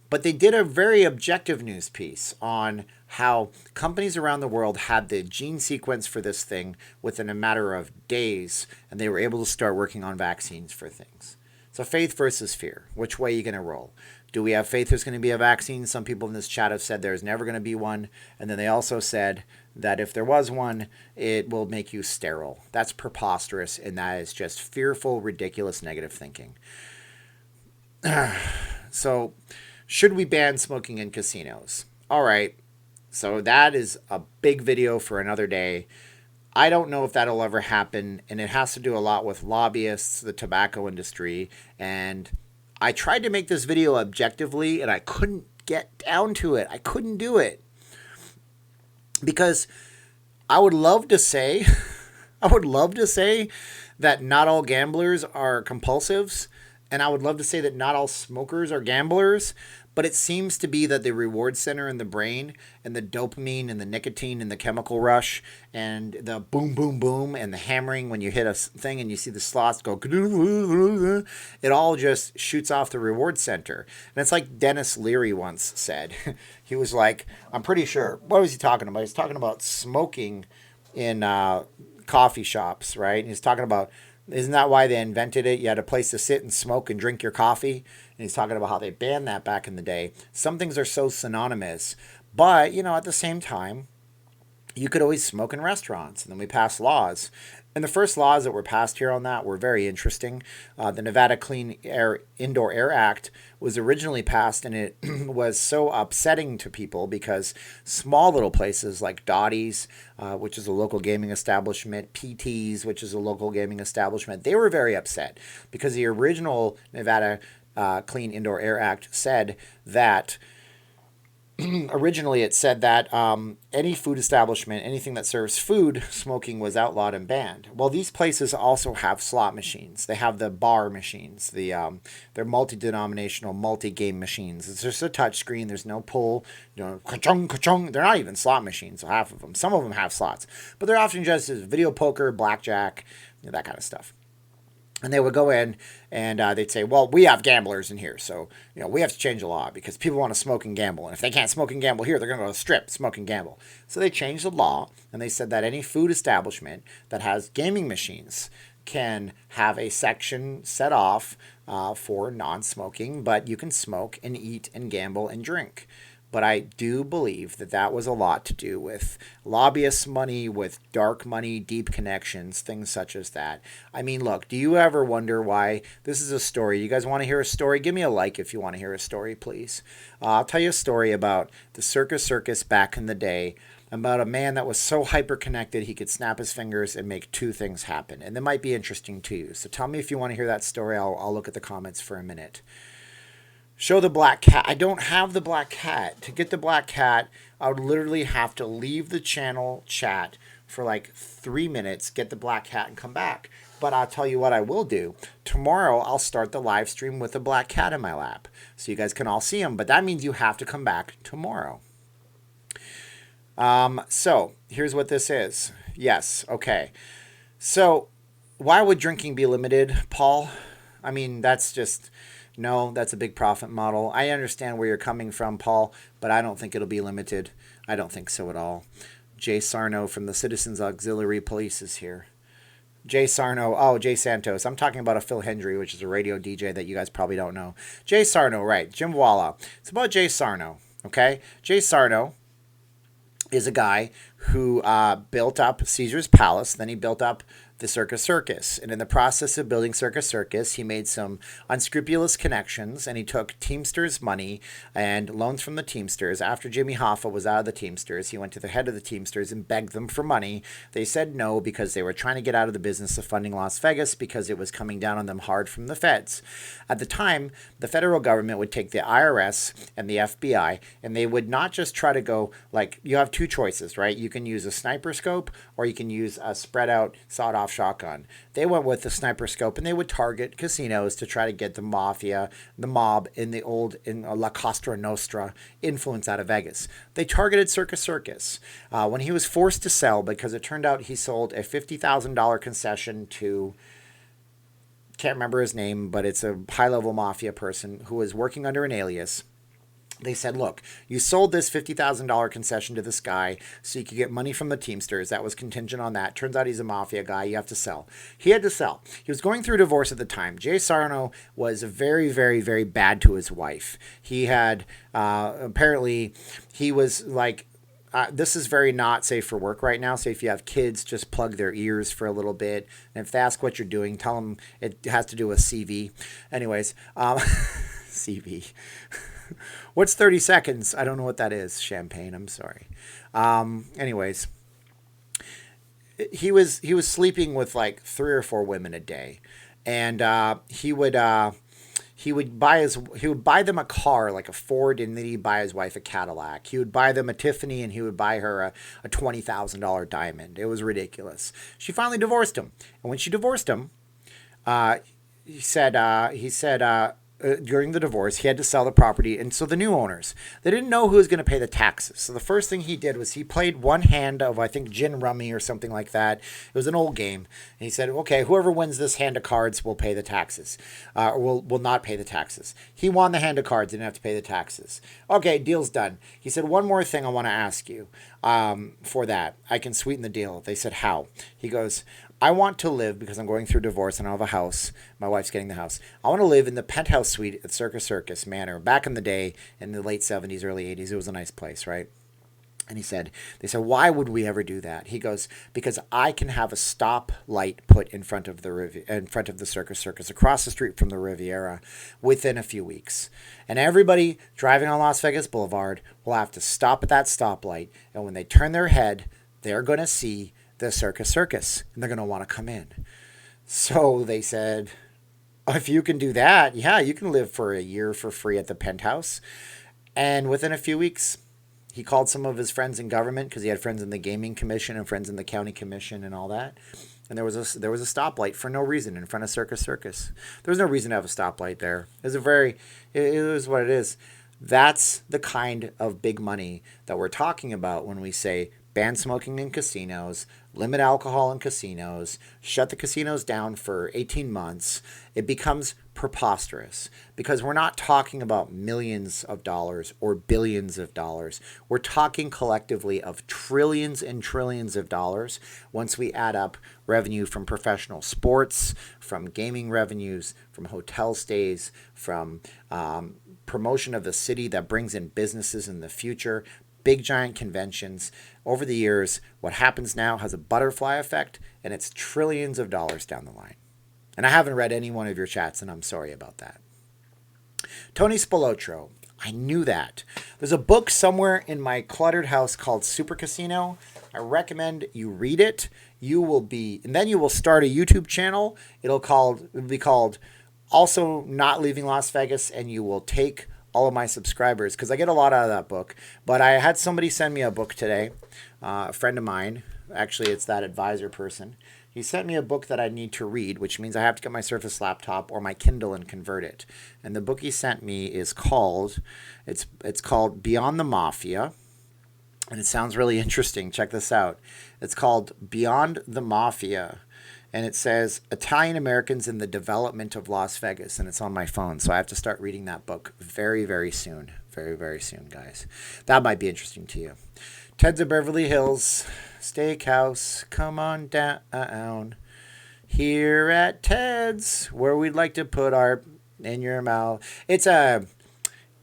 But they did a very objective news piece on how companies around the world had the gene sequence for this thing within a matter of days, and they were able to start working on vaccines for things. So faith versus fear. Which way are you going to roll? Do we have faith there's going to be a vaccine? Some people in this chat have said there's never going to be one. And then they also said that if there was one, it will make you sterile. That's preposterous, and that is just fearful, ridiculous, negative thinking. So, should we ban smoking in casinos? All right. So that is a big video for another day. I don't know if that'll ever happen, and it has to do a lot with lobbyists, the tobacco industry, and I tried to make this video objectively, and I couldn't get down to it. I couldn't do it. Because I would love to say, that not all gamblers are compulsives, And I would love to say that not all smokers are gamblers, but it seems to be that the reward center in the brain and the dopamine and the nicotine and the chemical rush and the boom, boom, boom and the hammering when you hit a thing and you see the slots go, it all just shoots off the reward center. And it's like Dennis Leary once said. He was like, I'm pretty sure, what was he talking about? He's talking about smoking in coffee shops, right? And he's talking about, isn't that why they invented it? You had a place to sit and smoke and drink your coffee. And he's talking about how they banned that back in the day. Some things are so synonymous. But, at the same time, you could always smoke in restaurants. And then we passed laws. And the first laws that were passed here on that were very interesting. The Nevada Clean Air Indoor Air Act was originally passed, and it was so upsetting to people because small little places like Dottie's, which is a local gaming establishment, PT's, which is a local gaming establishment, they were very upset because the original Nevada Clean Indoor Air Act said that originally it said that any food establishment, anything that serves food, smoking was outlawed and banned. Well, these places also have slot machines. They have the bar machines. They're multi-denominational, multi-game machines. It's just a touch screen. There's no pull. Ka-chung, ka-chung. They're not even slot machines, so half of them. Some of them have slots. But they're often just video poker, blackjack, that kind of stuff. And they would go in and they'd say, well, we have gamblers in here. So, we have to change the law because people want to smoke and gamble. And if they can't smoke and gamble here, they're going to go to the strip, smoke and gamble. So they changed the law and they said that any food establishment that has gaming machines can have a section set off for non-smoking, but you can smoke and eat and gamble and drink. But I do believe that that was a lot to do with lobbyist money, with dark money, deep connections, things such as that. I mean, look, do you ever wonder why this is a story? You guys want to hear a story? Give me a like if you want to hear a story, please. I'll tell you a story about the circus back in the day, about a man that was so hyper-connected he could snap his fingers and make two things happen. And that might be interesting to you. So tell me if you want to hear that story. I'll look at the comments for a minute. Show the black cat. I don't have the black cat. To get the black cat, I would literally have to leave the channel chat for like 3 minutes, get the black cat, and come back. But I'll tell you what I will do. Tomorrow, I'll start the live stream with a black cat in my lap. So you guys can all see him. But that means you have to come back tomorrow. So here's what this is. Yes, okay. So why would drinking be limited, Paul? I mean, that's just... No, that's a big profit model. I understand where you're coming from, Paul, but I don't think it'll be limited. I don't think so at all. Jay Sarno from the Citizens Auxiliary Police is here. Jay Sarno. Oh, Jay Santos. I'm talking about a Phil Hendry, which is a radio DJ that you guys probably don't know. Jay Sarno, right. Jim Walla. It's about Jay Sarno, okay? Jay Sarno is a guy who built up Caesar's Palace. Then he built up the Circus. And in the process of building Circus, he made some unscrupulous connections, and he took Teamsters money and loans from the Teamsters. After Jimmy Hoffa was out of the Teamsters, he went to the head of the Teamsters and begged them for money. They said no because they were trying to get out of the business of funding Las Vegas because it was coming down on them hard from the feds. At the time, the federal government would take the IRS and the FBI, and they would not just try to go, like, you have two choices, right? You can use a sniper scope or you can use a spread out sawed-off shotgun. They went with the sniper scope, and they would target casinos to try to get the mafia, the mob in La Cosa Nostra influence out of Vegas. They targeted Circus. When he was forced to sell, because it turned out he sold a $50,000 concession to, can't remember his name, but it's a high-level mafia person who was working under an alias. They said, look, you sold this $50,000 concession to this guy so you could get money from the Teamsters. That was contingent on that. Turns out he's a mafia guy. You have to sell. He had to sell. He was going through divorce at the time. Jay Sarno was very, very, very bad to his wife. He had, apparently, he was like, this is very not safe for work right now. So if you have kids, just plug their ears for a little bit. And if they ask what you're doing, tell them it has to do with CV. Anyways, CV. What's 30 seconds? I don't know what that is. Champagne. I'm sorry. Anyways, he was sleeping with like 3 or 4 women a day, and he would buy them a car, like a Ford, and then he'd buy his wife a Cadillac. He would buy them a Tiffany, and he would buy her a $20,000 diamond. It was ridiculous. She finally divorced him, and when she divorced him, during the divorce, he had to sell the property. And so the new owners, they didn't know who was going to pay the taxes. So the first thing he did was he played one hand of, I think, gin rummy or something like that. It was an old game. And he said, okay, whoever wins this hand of cards will pay the taxes, or will not pay the taxes. He won the hand of cards, didn't have to pay the taxes. Okay, deal's done. He said, one more thing I want to ask you for that. I can sweeten the deal. They said, how? He goes, I want to live, because I'm going through divorce and I have a house. My wife's getting the house. I want to live in the penthouse suite at Circus Manor. Back in the day, in the late 70s, early 80s, it was a nice place, right? And they said, why would we ever do that? He goes, because I can have a stop light put in front of the Circus across the street from the Riviera within a few weeks. And everybody driving on Las Vegas Boulevard will have to stop at that stoplight. And when they turn their head, they're going to see the Circus, and they're going to want to come in. So they said, if you can do that, yeah, you can live for a year for free at the penthouse. And within a few weeks, he called some of his friends in government, because he had friends in the gaming commission and friends in the county commission and all that. And there was a stoplight for no reason in front of Circus. There was no reason to have a stoplight there. It was what it is. That's the kind of big money that we're talking about when we say ban smoking in casinos, limit alcohol in casinos, shut the casinos down for 18 months. It becomes preposterous, because we're not talking about millions of dollars or billions of dollars. We're talking collectively of trillions and trillions of dollars once we add up revenue from professional sports, from gaming revenues, from hotel stays, from promotion of the city that brings in businesses in the future, big giant conventions. Over the years, what happens now has a butterfly effect, and it's trillions of dollars down the line. And I haven't read any one of your chats, and I'm sorry about that. Tony Spilotro, I knew that. There's a book somewhere in my cluttered house called Super Casino. I recommend you read it. And then you will start a YouTube channel. It'll be called Also Not Leaving Las Vegas, and you will take all of my subscribers, because I get a lot out of that book. But I had somebody send me a book today, a friend of mine. Actually, it's that advisor person. He sent me a book that I need to read, which means I have to get my Surface laptop or my Kindle and convert it. And the book he sent me is called Beyond the Mafia. And it sounds really interesting. Check this out. It's called Beyond the Mafia. And it says Italian Americans in the Development of Las Vegas. And it's on my phone. So I have to start reading that book very, very soon. Very, very soon, guys. That might be interesting to you. Ted's of Beverly Hills Steakhouse. Come on down. Here at Ted's, where we'd like to put our in your mouth. It's a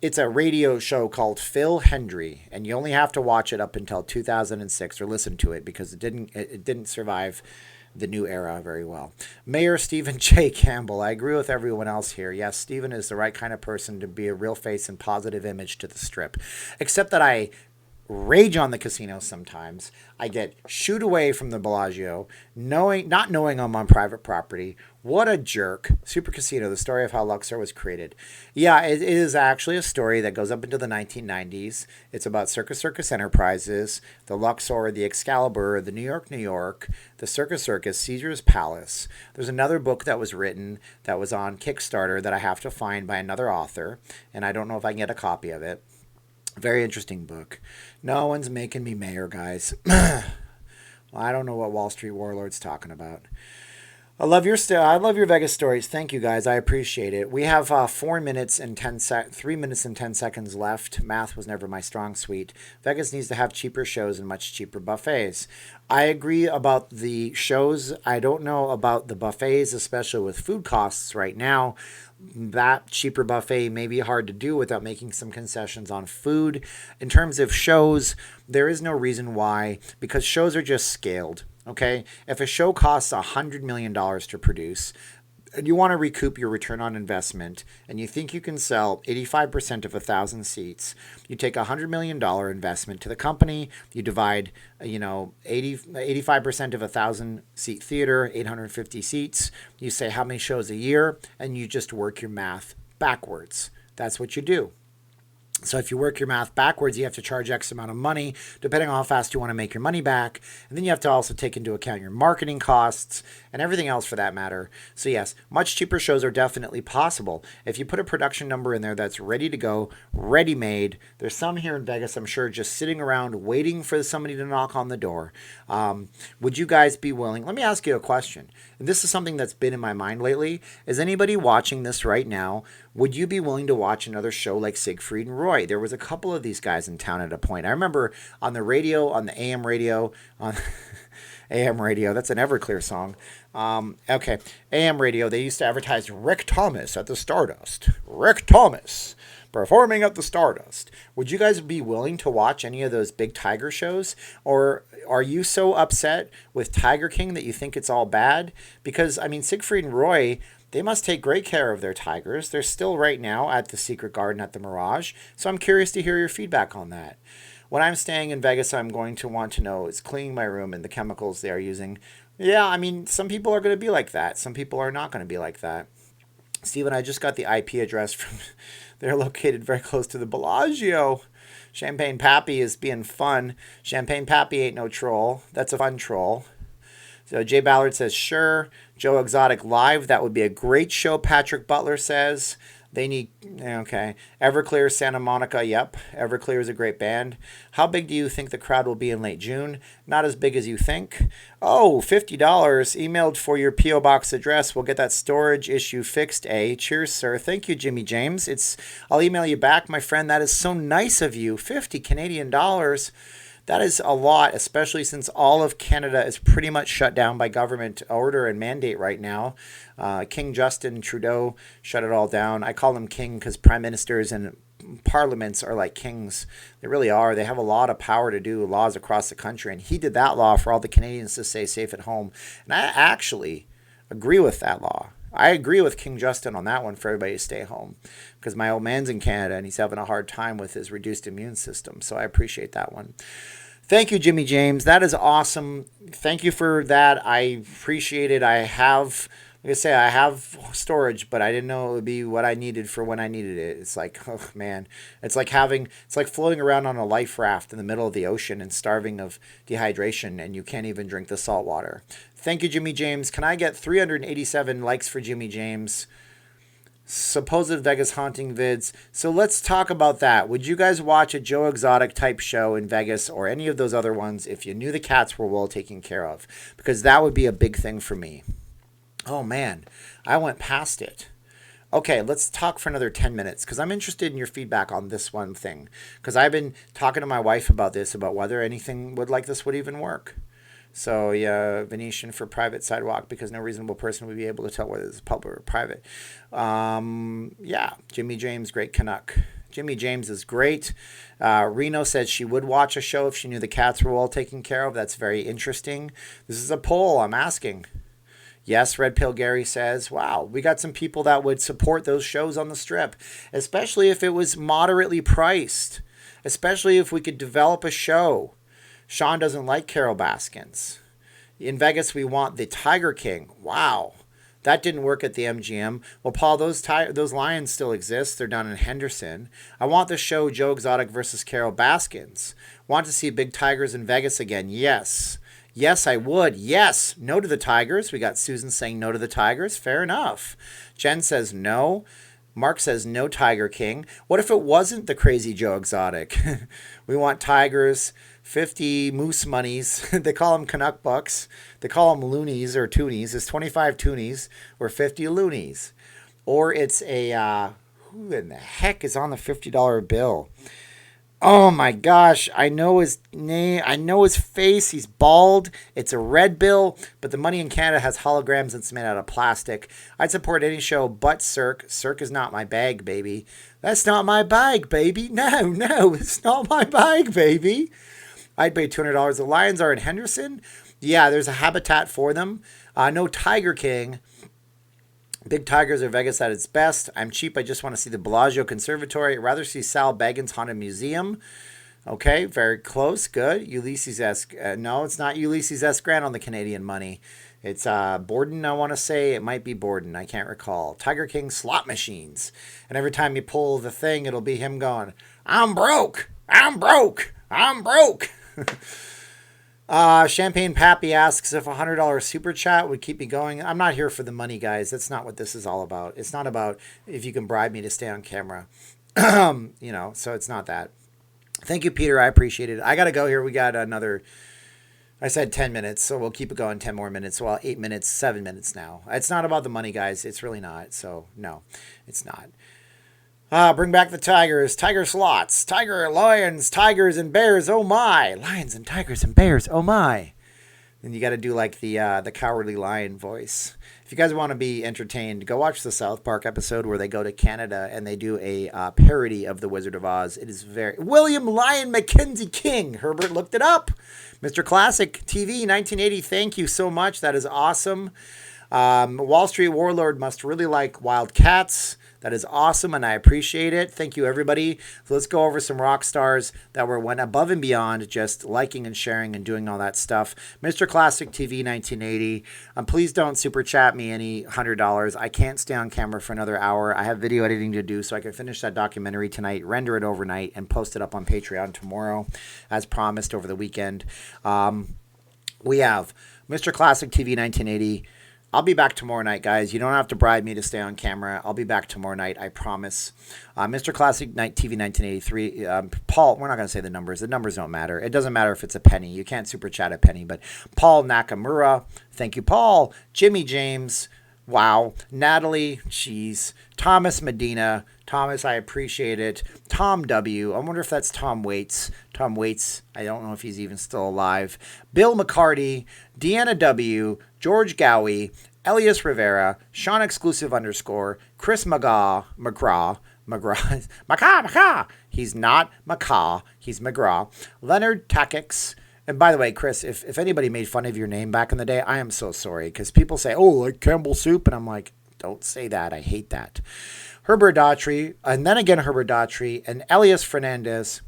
radio show called Phil Hendry, and you only have to watch it up until 2006 or listen to it, because it didn't survive the new era very well. Mayor Stephen J. Campbell. I agree with everyone else here. Yes, Stephen is the right kind of person to be a real face and positive image to the Strip. Except that I rage on the casino sometimes. I get shooed away from the Bellagio, not knowing I'm on private property. What a jerk. Super Casino, the story of how Luxor was created. Yeah, it is actually a story that goes up into the 1990s. It's about Circus Enterprises, the Luxor, the Excalibur, the New York, the Circus, Caesar's Palace. There's another book that was written that was on Kickstarter that I have to find by another author, and I don't know if I can get a copy of it. Very interesting book. No one's making me mayor, guys. Well, I don't know what Wall Street Warlord's talking about. I love your Vegas stories. Thank you, guys. I appreciate it. We have 3 minutes and 10 seconds left. Math was never my strong suite. Vegas needs to have cheaper shows and much cheaper buffets. I agree about the shows. I don't know about the buffets, especially with food costs right now. That cheaper buffet may be hard to do without making some concessions on food. In terms of shows, there is no reason why, because shows are just scaled. Okay, if a show costs $100 million to produce, and you want to recoup your return on investment, and you think you can sell 85% of 1,000 seats, you take a $100 million investment to the company, you divide, 85% of 1,000 seat theater, 850 seats, you say how many shows a year, and you just work your math backwards. That's what you do. So if you work your math backwards, you have to charge X amount of money, depending on how fast you want to make your money back. And then you have to also take into account your marketing costs and everything else for that matter. So yes, much cheaper shows are definitely possible. If you put a production number in there that's ready to go, ready made, there's some here in Vegas, I'm sure, just sitting around waiting for somebody to knock on the door. Would you guys be willing? Let me ask you a question. And this is something that's been in my mind lately. Is anybody watching this right now? Would you be willing to watch another show like Siegfried and Roy? There was a couple of these guys in town at a point. I remember on the radio, on the AM radio, on AM radio, that's an Everclear song. Okay, AM radio, they used to advertise Rick Thomas at the Stardust. Rick Thomas performing at the Stardust. Would you guys be willing to watch any of those big Tiger shows? Or are you so upset with Tiger King that you think it's all bad? Because, I mean, Siegfried and Roy, they must take great care of their tigers. They're still right now at the Secret Garden at the Mirage. So I'm curious to hear your feedback on that. When I'm staying in Vegas, I'm going to want to know is cleaning my room and the chemicals they are using. Yeah, I mean, some people are going to be like that. Some people are not going to be like that. Steven, I just got the IP address from, they're located very close to the Bellagio. Champagne Pappy is being fun. Champagne Pappy ain't no troll. That's a fun troll. So Jay Ballard says, sure. Joe Exotic Live, that would be a great show, Patrick Butler says. They need, okay. Everclear, Santa Monica, yep. Everclear is a great band. How big do you think the crowd will be in late June? Not as big as you think. Oh, $50 emailed for your P.O. Box address. We'll get that storage issue fixed, eh? Cheers, sir. Thank you, Jimmy James. I'll email you back, my friend. That is so nice of you. 50 Canadian dollars. That is a lot, especially since all of Canada is pretty much shut down by government order and mandate right now. King Justin Trudeau shut it all down. I call him king because prime ministers and parliaments are like kings. They really are. They have a lot of power to do laws across the country. And he did that law for all the Canadians to stay safe at home. And I actually agree with that law. I agree with King Justin on that one for everybody to stay home because my old man's in Canada and he's having a hard time with his reduced immune system. So I appreciate that one. Thank you, Jimmy James. That is awesome. Thank you for that. I appreciate it. I have, like I say, I have storage, but I didn't know it would be what I needed for when I needed it. It's like, oh man, it's like floating around on a life raft in the middle of the ocean and starving of dehydration and you can't even drink the salt water. Thank you, Jimmy James. Can I get 387 likes for Jimmy James? Supposed Vegas haunting vids. So let's talk about that. Would you guys watch a Joe Exotic type show in Vegas or any of those other ones if you knew the cats were well taken care of? Because that would be a big thing for me. Oh man, I went past it. Okay, let's talk for another 10 minutes because I'm interested in your feedback on this one thing. Because I've been talking to my wife about this, about whether anything like this would even work. So yeah, Venetian for private sidewalk because no reasonable person would be able to tell whether it's public or private. Yeah, Jimmy James, great Canuck. Jimmy James is great. Reno said she would watch a show if she knew the cats were well taken care of. That's very interesting. This is a poll I'm asking. Yes, Red Pill Gary says, wow, we got some people that would support those shows on the strip, especially if it was moderately priced, especially if we could develop a show. Sean doesn't like Carol Baskins. In Vegas, we want the Tiger King. Wow. That didn't work at the MGM. Well, Paul, those lions still exist. They're down in Henderson. I want the show Joe Exotic versus Carol Baskins. Want to see big tigers in Vegas again? Yes. Yes, I would. Yes. No to the tigers. We got Susan saying no to the tigers. Fair enough. Jen says no. Mark says no Tiger King. What if it wasn't the crazy Joe Exotic? We want tigers, 50 moose monies. They call them Canuck bucks. They call them loonies or toonies. It's 25 toonies or 50 loonies. Or it's a, who in the heck is on the $50 bill? Oh my gosh, I know his name. I know his face. He's bald. It's a red bill, but the money in Canada has holograms. It's made out of plastic. I'd support any show but Cirque. Cirque is not my bag, baby. That's not my bag, baby. No, it's not my bag, baby. I'd pay $200. The lions are in Henderson. Yeah, there's a habitat for them. No Tiger King. Big tigers are Vegas at its best. I'm cheap. I just want to see the Bellagio Conservatory. I'd rather see Sal Baggins' Haunted Museum. Okay, very close. Good. Ulysses S. No, it's not Ulysses S. Grant on the Canadian money. It's Borden, I want to say. It might be Borden. I can't recall. Tiger King slot machines. And every time you pull the thing, it'll be him going, I'm broke. I'm broke. I'm broke. Champagne Pappy asks if a $100 super chat would keep me going. I'm not here for the money, guys. That's not what this is all about. It's not about if you can bribe me to stay on camera. So it's not that. Thank you, Peter. I appreciate it. I got to go here. We got another, I said 10 minutes, so we'll keep it going 10 more minutes. Well, 8 minutes, 7 minutes now. It's not about the money, guys. It's really not. So, no, it's not. Bring back the tigers. Tiger slots. Tiger, lions, tigers, and bears. Oh, my. Lions and tigers and bears. Oh, my. Then you got to do like the cowardly lion voice. If you guys want to be entertained, go watch the South Park episode where they go to Canada and they do a parody of The Wizard of Oz. It is very... William Lyon Mackenzie King. Herbert looked it up. Mr. Classic TV 1980. Thank you so much. That is awesome. Wall Street Warlord must really like wild cats. That is awesome, and I appreciate it. Thank you, everybody. So let's go over some rock stars that went above and beyond just liking and sharing and doing all that stuff. Mr. Classic TV 1980. Please don't super chat me any $100. I can't stay on camera for another hour. I have video editing to do, so I can finish that documentary tonight, render it overnight, and post it up on Patreon tomorrow, as promised over the weekend. We have Mr. Classic TV 1980. I'll be back tomorrow night, guys. You don't have to bribe me to stay on camera. I'll be back tomorrow night, I promise. Mr. Classic Night TV 1983. Paul, we're not going to say the numbers. The numbers don't matter. It doesn't matter if it's a penny. You can't super chat a penny. But Paul Nakamura, thank you, Paul. Jimmy James, wow. Natalie, jeez. Thomas Medina. Thomas, I appreciate it. Tom W. I wonder if that's Tom Waits. Tom Waits, I don't know if he's even still alive. Bill McCarty, Deanna W., George Gowie, Elias Rivera, Sean Exclusive _, Chris McGraw. He's not McCaw, he's McGraw. Leonard Takix. And by the way, Chris, if anybody made fun of your name back in the day, I am so sorry. Because people say, oh, like Campbell Soup. And I'm like, don't say that. I hate that. Herbert Daughtry, and then again Herbert Daughtry, and Elias Fernandez,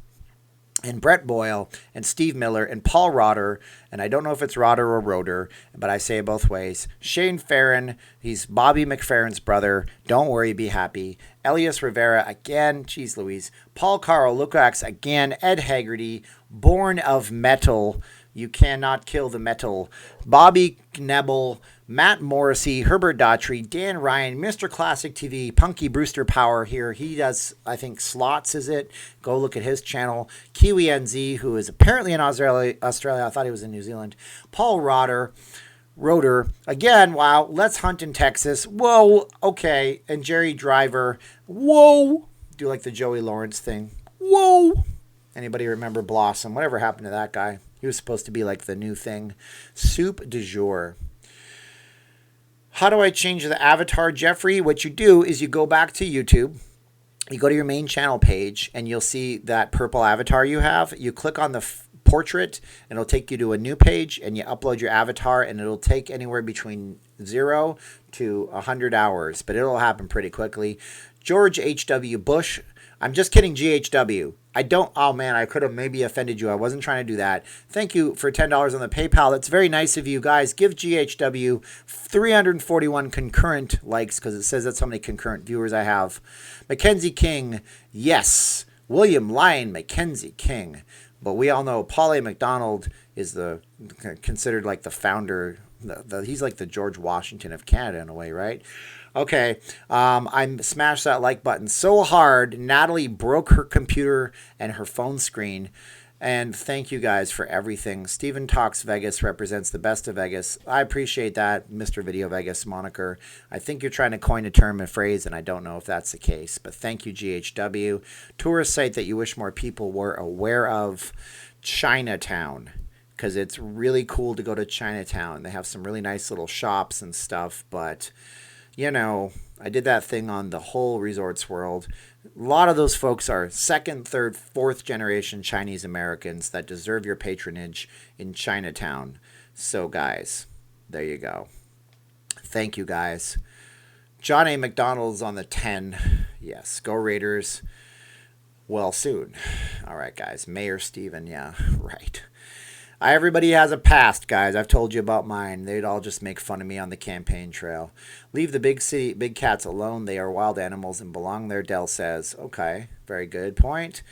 and Brett Boyle, and Steve Miller, and Paul Rotter, and I don't know if it's Rotter or Roder, but I say it both ways. Shane Farron, he's Bobby McFerrin's brother. Don't worry, be happy. Elias Rivera again, geez Louise. Paul Carl Lukacs again. Ed Haggerty, Born of Metal. You cannot kill the metal. Bobby Knebel, Matt Morrissey, Herbert Daughtry, Dan Ryan, Mr. Classic TV, Punky Brewster Power here. He does, I think, slots, is it? Go look at his channel. Kiwi NZ, who is apparently in Australia. I thought he was in New Zealand. Paul Rotter, again, wow. Let's Hunt in Texas. Whoa, okay. And Jerry Driver, whoa. Do you like the Joey Lawrence thing? Whoa. Anybody remember Blossom? Whatever happened to that guy? He was supposed to be like the new thing. Soup du jour. How do I change the avatar, Jeffrey? What you do is you go back to YouTube. You go to your main channel page, and you'll see that purple avatar you have. You click on the portrait, and it'll take you to a new page, and you upload your avatar, and it'll take anywhere between 0 to 100 hours, but it'll happen pretty quickly. George H.W. Bush. I'm just kidding, GHW. Oh man, I could have maybe offended you. I wasn't trying to do that. Thank you for $10 on the PayPal. That's very nice of you guys. Give GHW 341 concurrent likes because it says that's how many concurrent viewers I have. Mackenzie King, yes. William Lyon Mackenzie King. But we all know Paul A. McDonald is considered like the founder. He's like the George Washington of Canada in a way, right? Okay, I smashed that like button so hard, Natalie broke her computer and her phone screen. And thank you guys for everything. Steven Talks Vegas represents the best of Vegas. I appreciate that, Mr. Video Vegas moniker. I think you're trying to coin a term and phrase, and I don't know if that's the case. But thank you, GHW. Tourist site that you wish more people were aware of, Chinatown. Because it's really cool to go to Chinatown. They have some really nice little shops and stuff, but... You know, I did that thing on the whole Resorts World. A lot of those folks are second, third, fourth generation Chinese Americans that deserve your patronage in Chinatown. So, guys, there you go. Thank you, guys. John A. McDonald's on the 10. Yes, go Raiders. Well, soon. All right, guys. Mayor Steven, yeah, right. Everybody has a past, guys. I've told you about mine. They'd all just make fun of me on the campaign trail. Leave the big cats alone. They are wild animals and belong there, Dell says. Okay, very good point.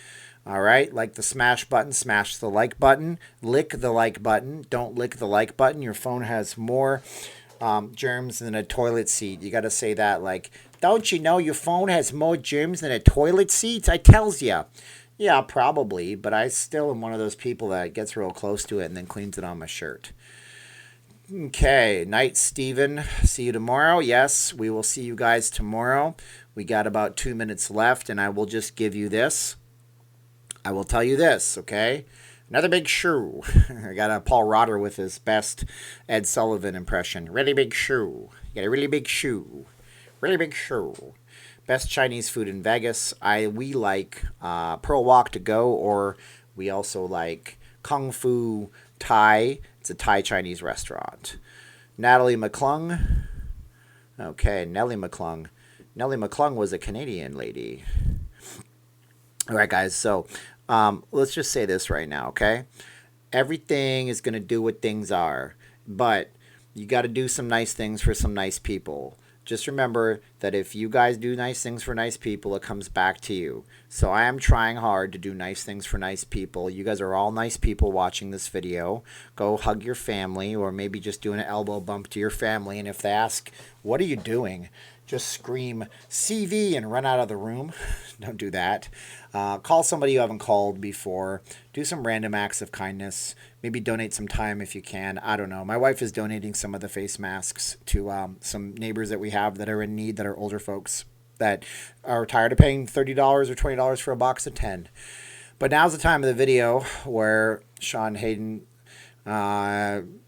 All right, like the smash button, smash the like button, lick the like button. Don't lick the like button. Your phone has more germs than a toilet seat. You got to say that like, don't you know your phone has more germs than a toilet seat? I tells you. Yeah, probably, but I still am one of those people that gets real close to it and then cleans it on my shirt. Okay, night, Steven. See you tomorrow. Yes, we will see you guys tomorrow. We got about 2 minutes left, and I will just give you this. I will tell you this, okay? Another big shoe. I got a Paul Rotter with his best Ed Sullivan impression. Really big shoe. You got a really big shoe. Really big shoe. Best Chinese food in Vegas. We like Pearl Walk to go, or we also like Kung Fu Thai. It's a Thai Chinese restaurant. Natalie McClung. Okay, Nellie McClung. Nellie McClung was a Canadian lady. All right, guys. So let's just say this right now, okay? Everything is going to do what things are, but you got to do some nice things for some nice people. Just remember that if you guys do nice things for nice people, it comes back to you. So I am trying hard to do nice things for nice people. You guys are all nice people watching this video. Go hug your family, or maybe just do an elbow bump to your family. And if they ask, what are you doing? Just scream CV and run out of the room. Don't do that. Call somebody you haven't called before. Do some random acts of kindness. Maybe donate some time if you can. I don't know. My wife is donating some of the face masks to some neighbors that we have that are in need, that are older folks that are tired of paying $30 or $20 for a box of 10. But now's the time of the video where Sean Hayden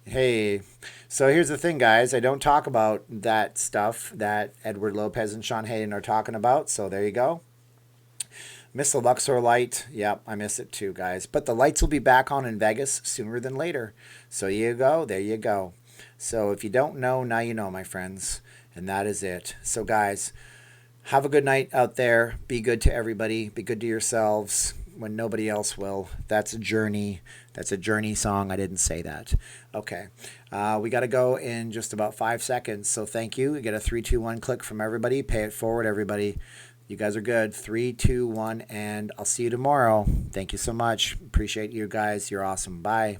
hey, so here's the thing, guys. I don't talk about that stuff that Edward Lopez and Sean Hayden are talking about. So there you go. Miss the Luxor light. Yep, I miss it too, guys. But the lights will be back on in Vegas sooner than later. So you go. There you go. So if you don't know, now you know, my friends. And that is it. So, guys, have a good night out there. Be good to everybody. Be good to yourselves when nobody else will. That's a journey. That's a journey song. I didn't say that. Okay. We got to go in just about 5 seconds. So thank you. You get a 3, 2, 1 click from everybody. Pay it forward, everybody. You guys are good. 3, 2, 1, and I'll see you tomorrow. Thank you so much. Appreciate you guys. You're awesome. Bye.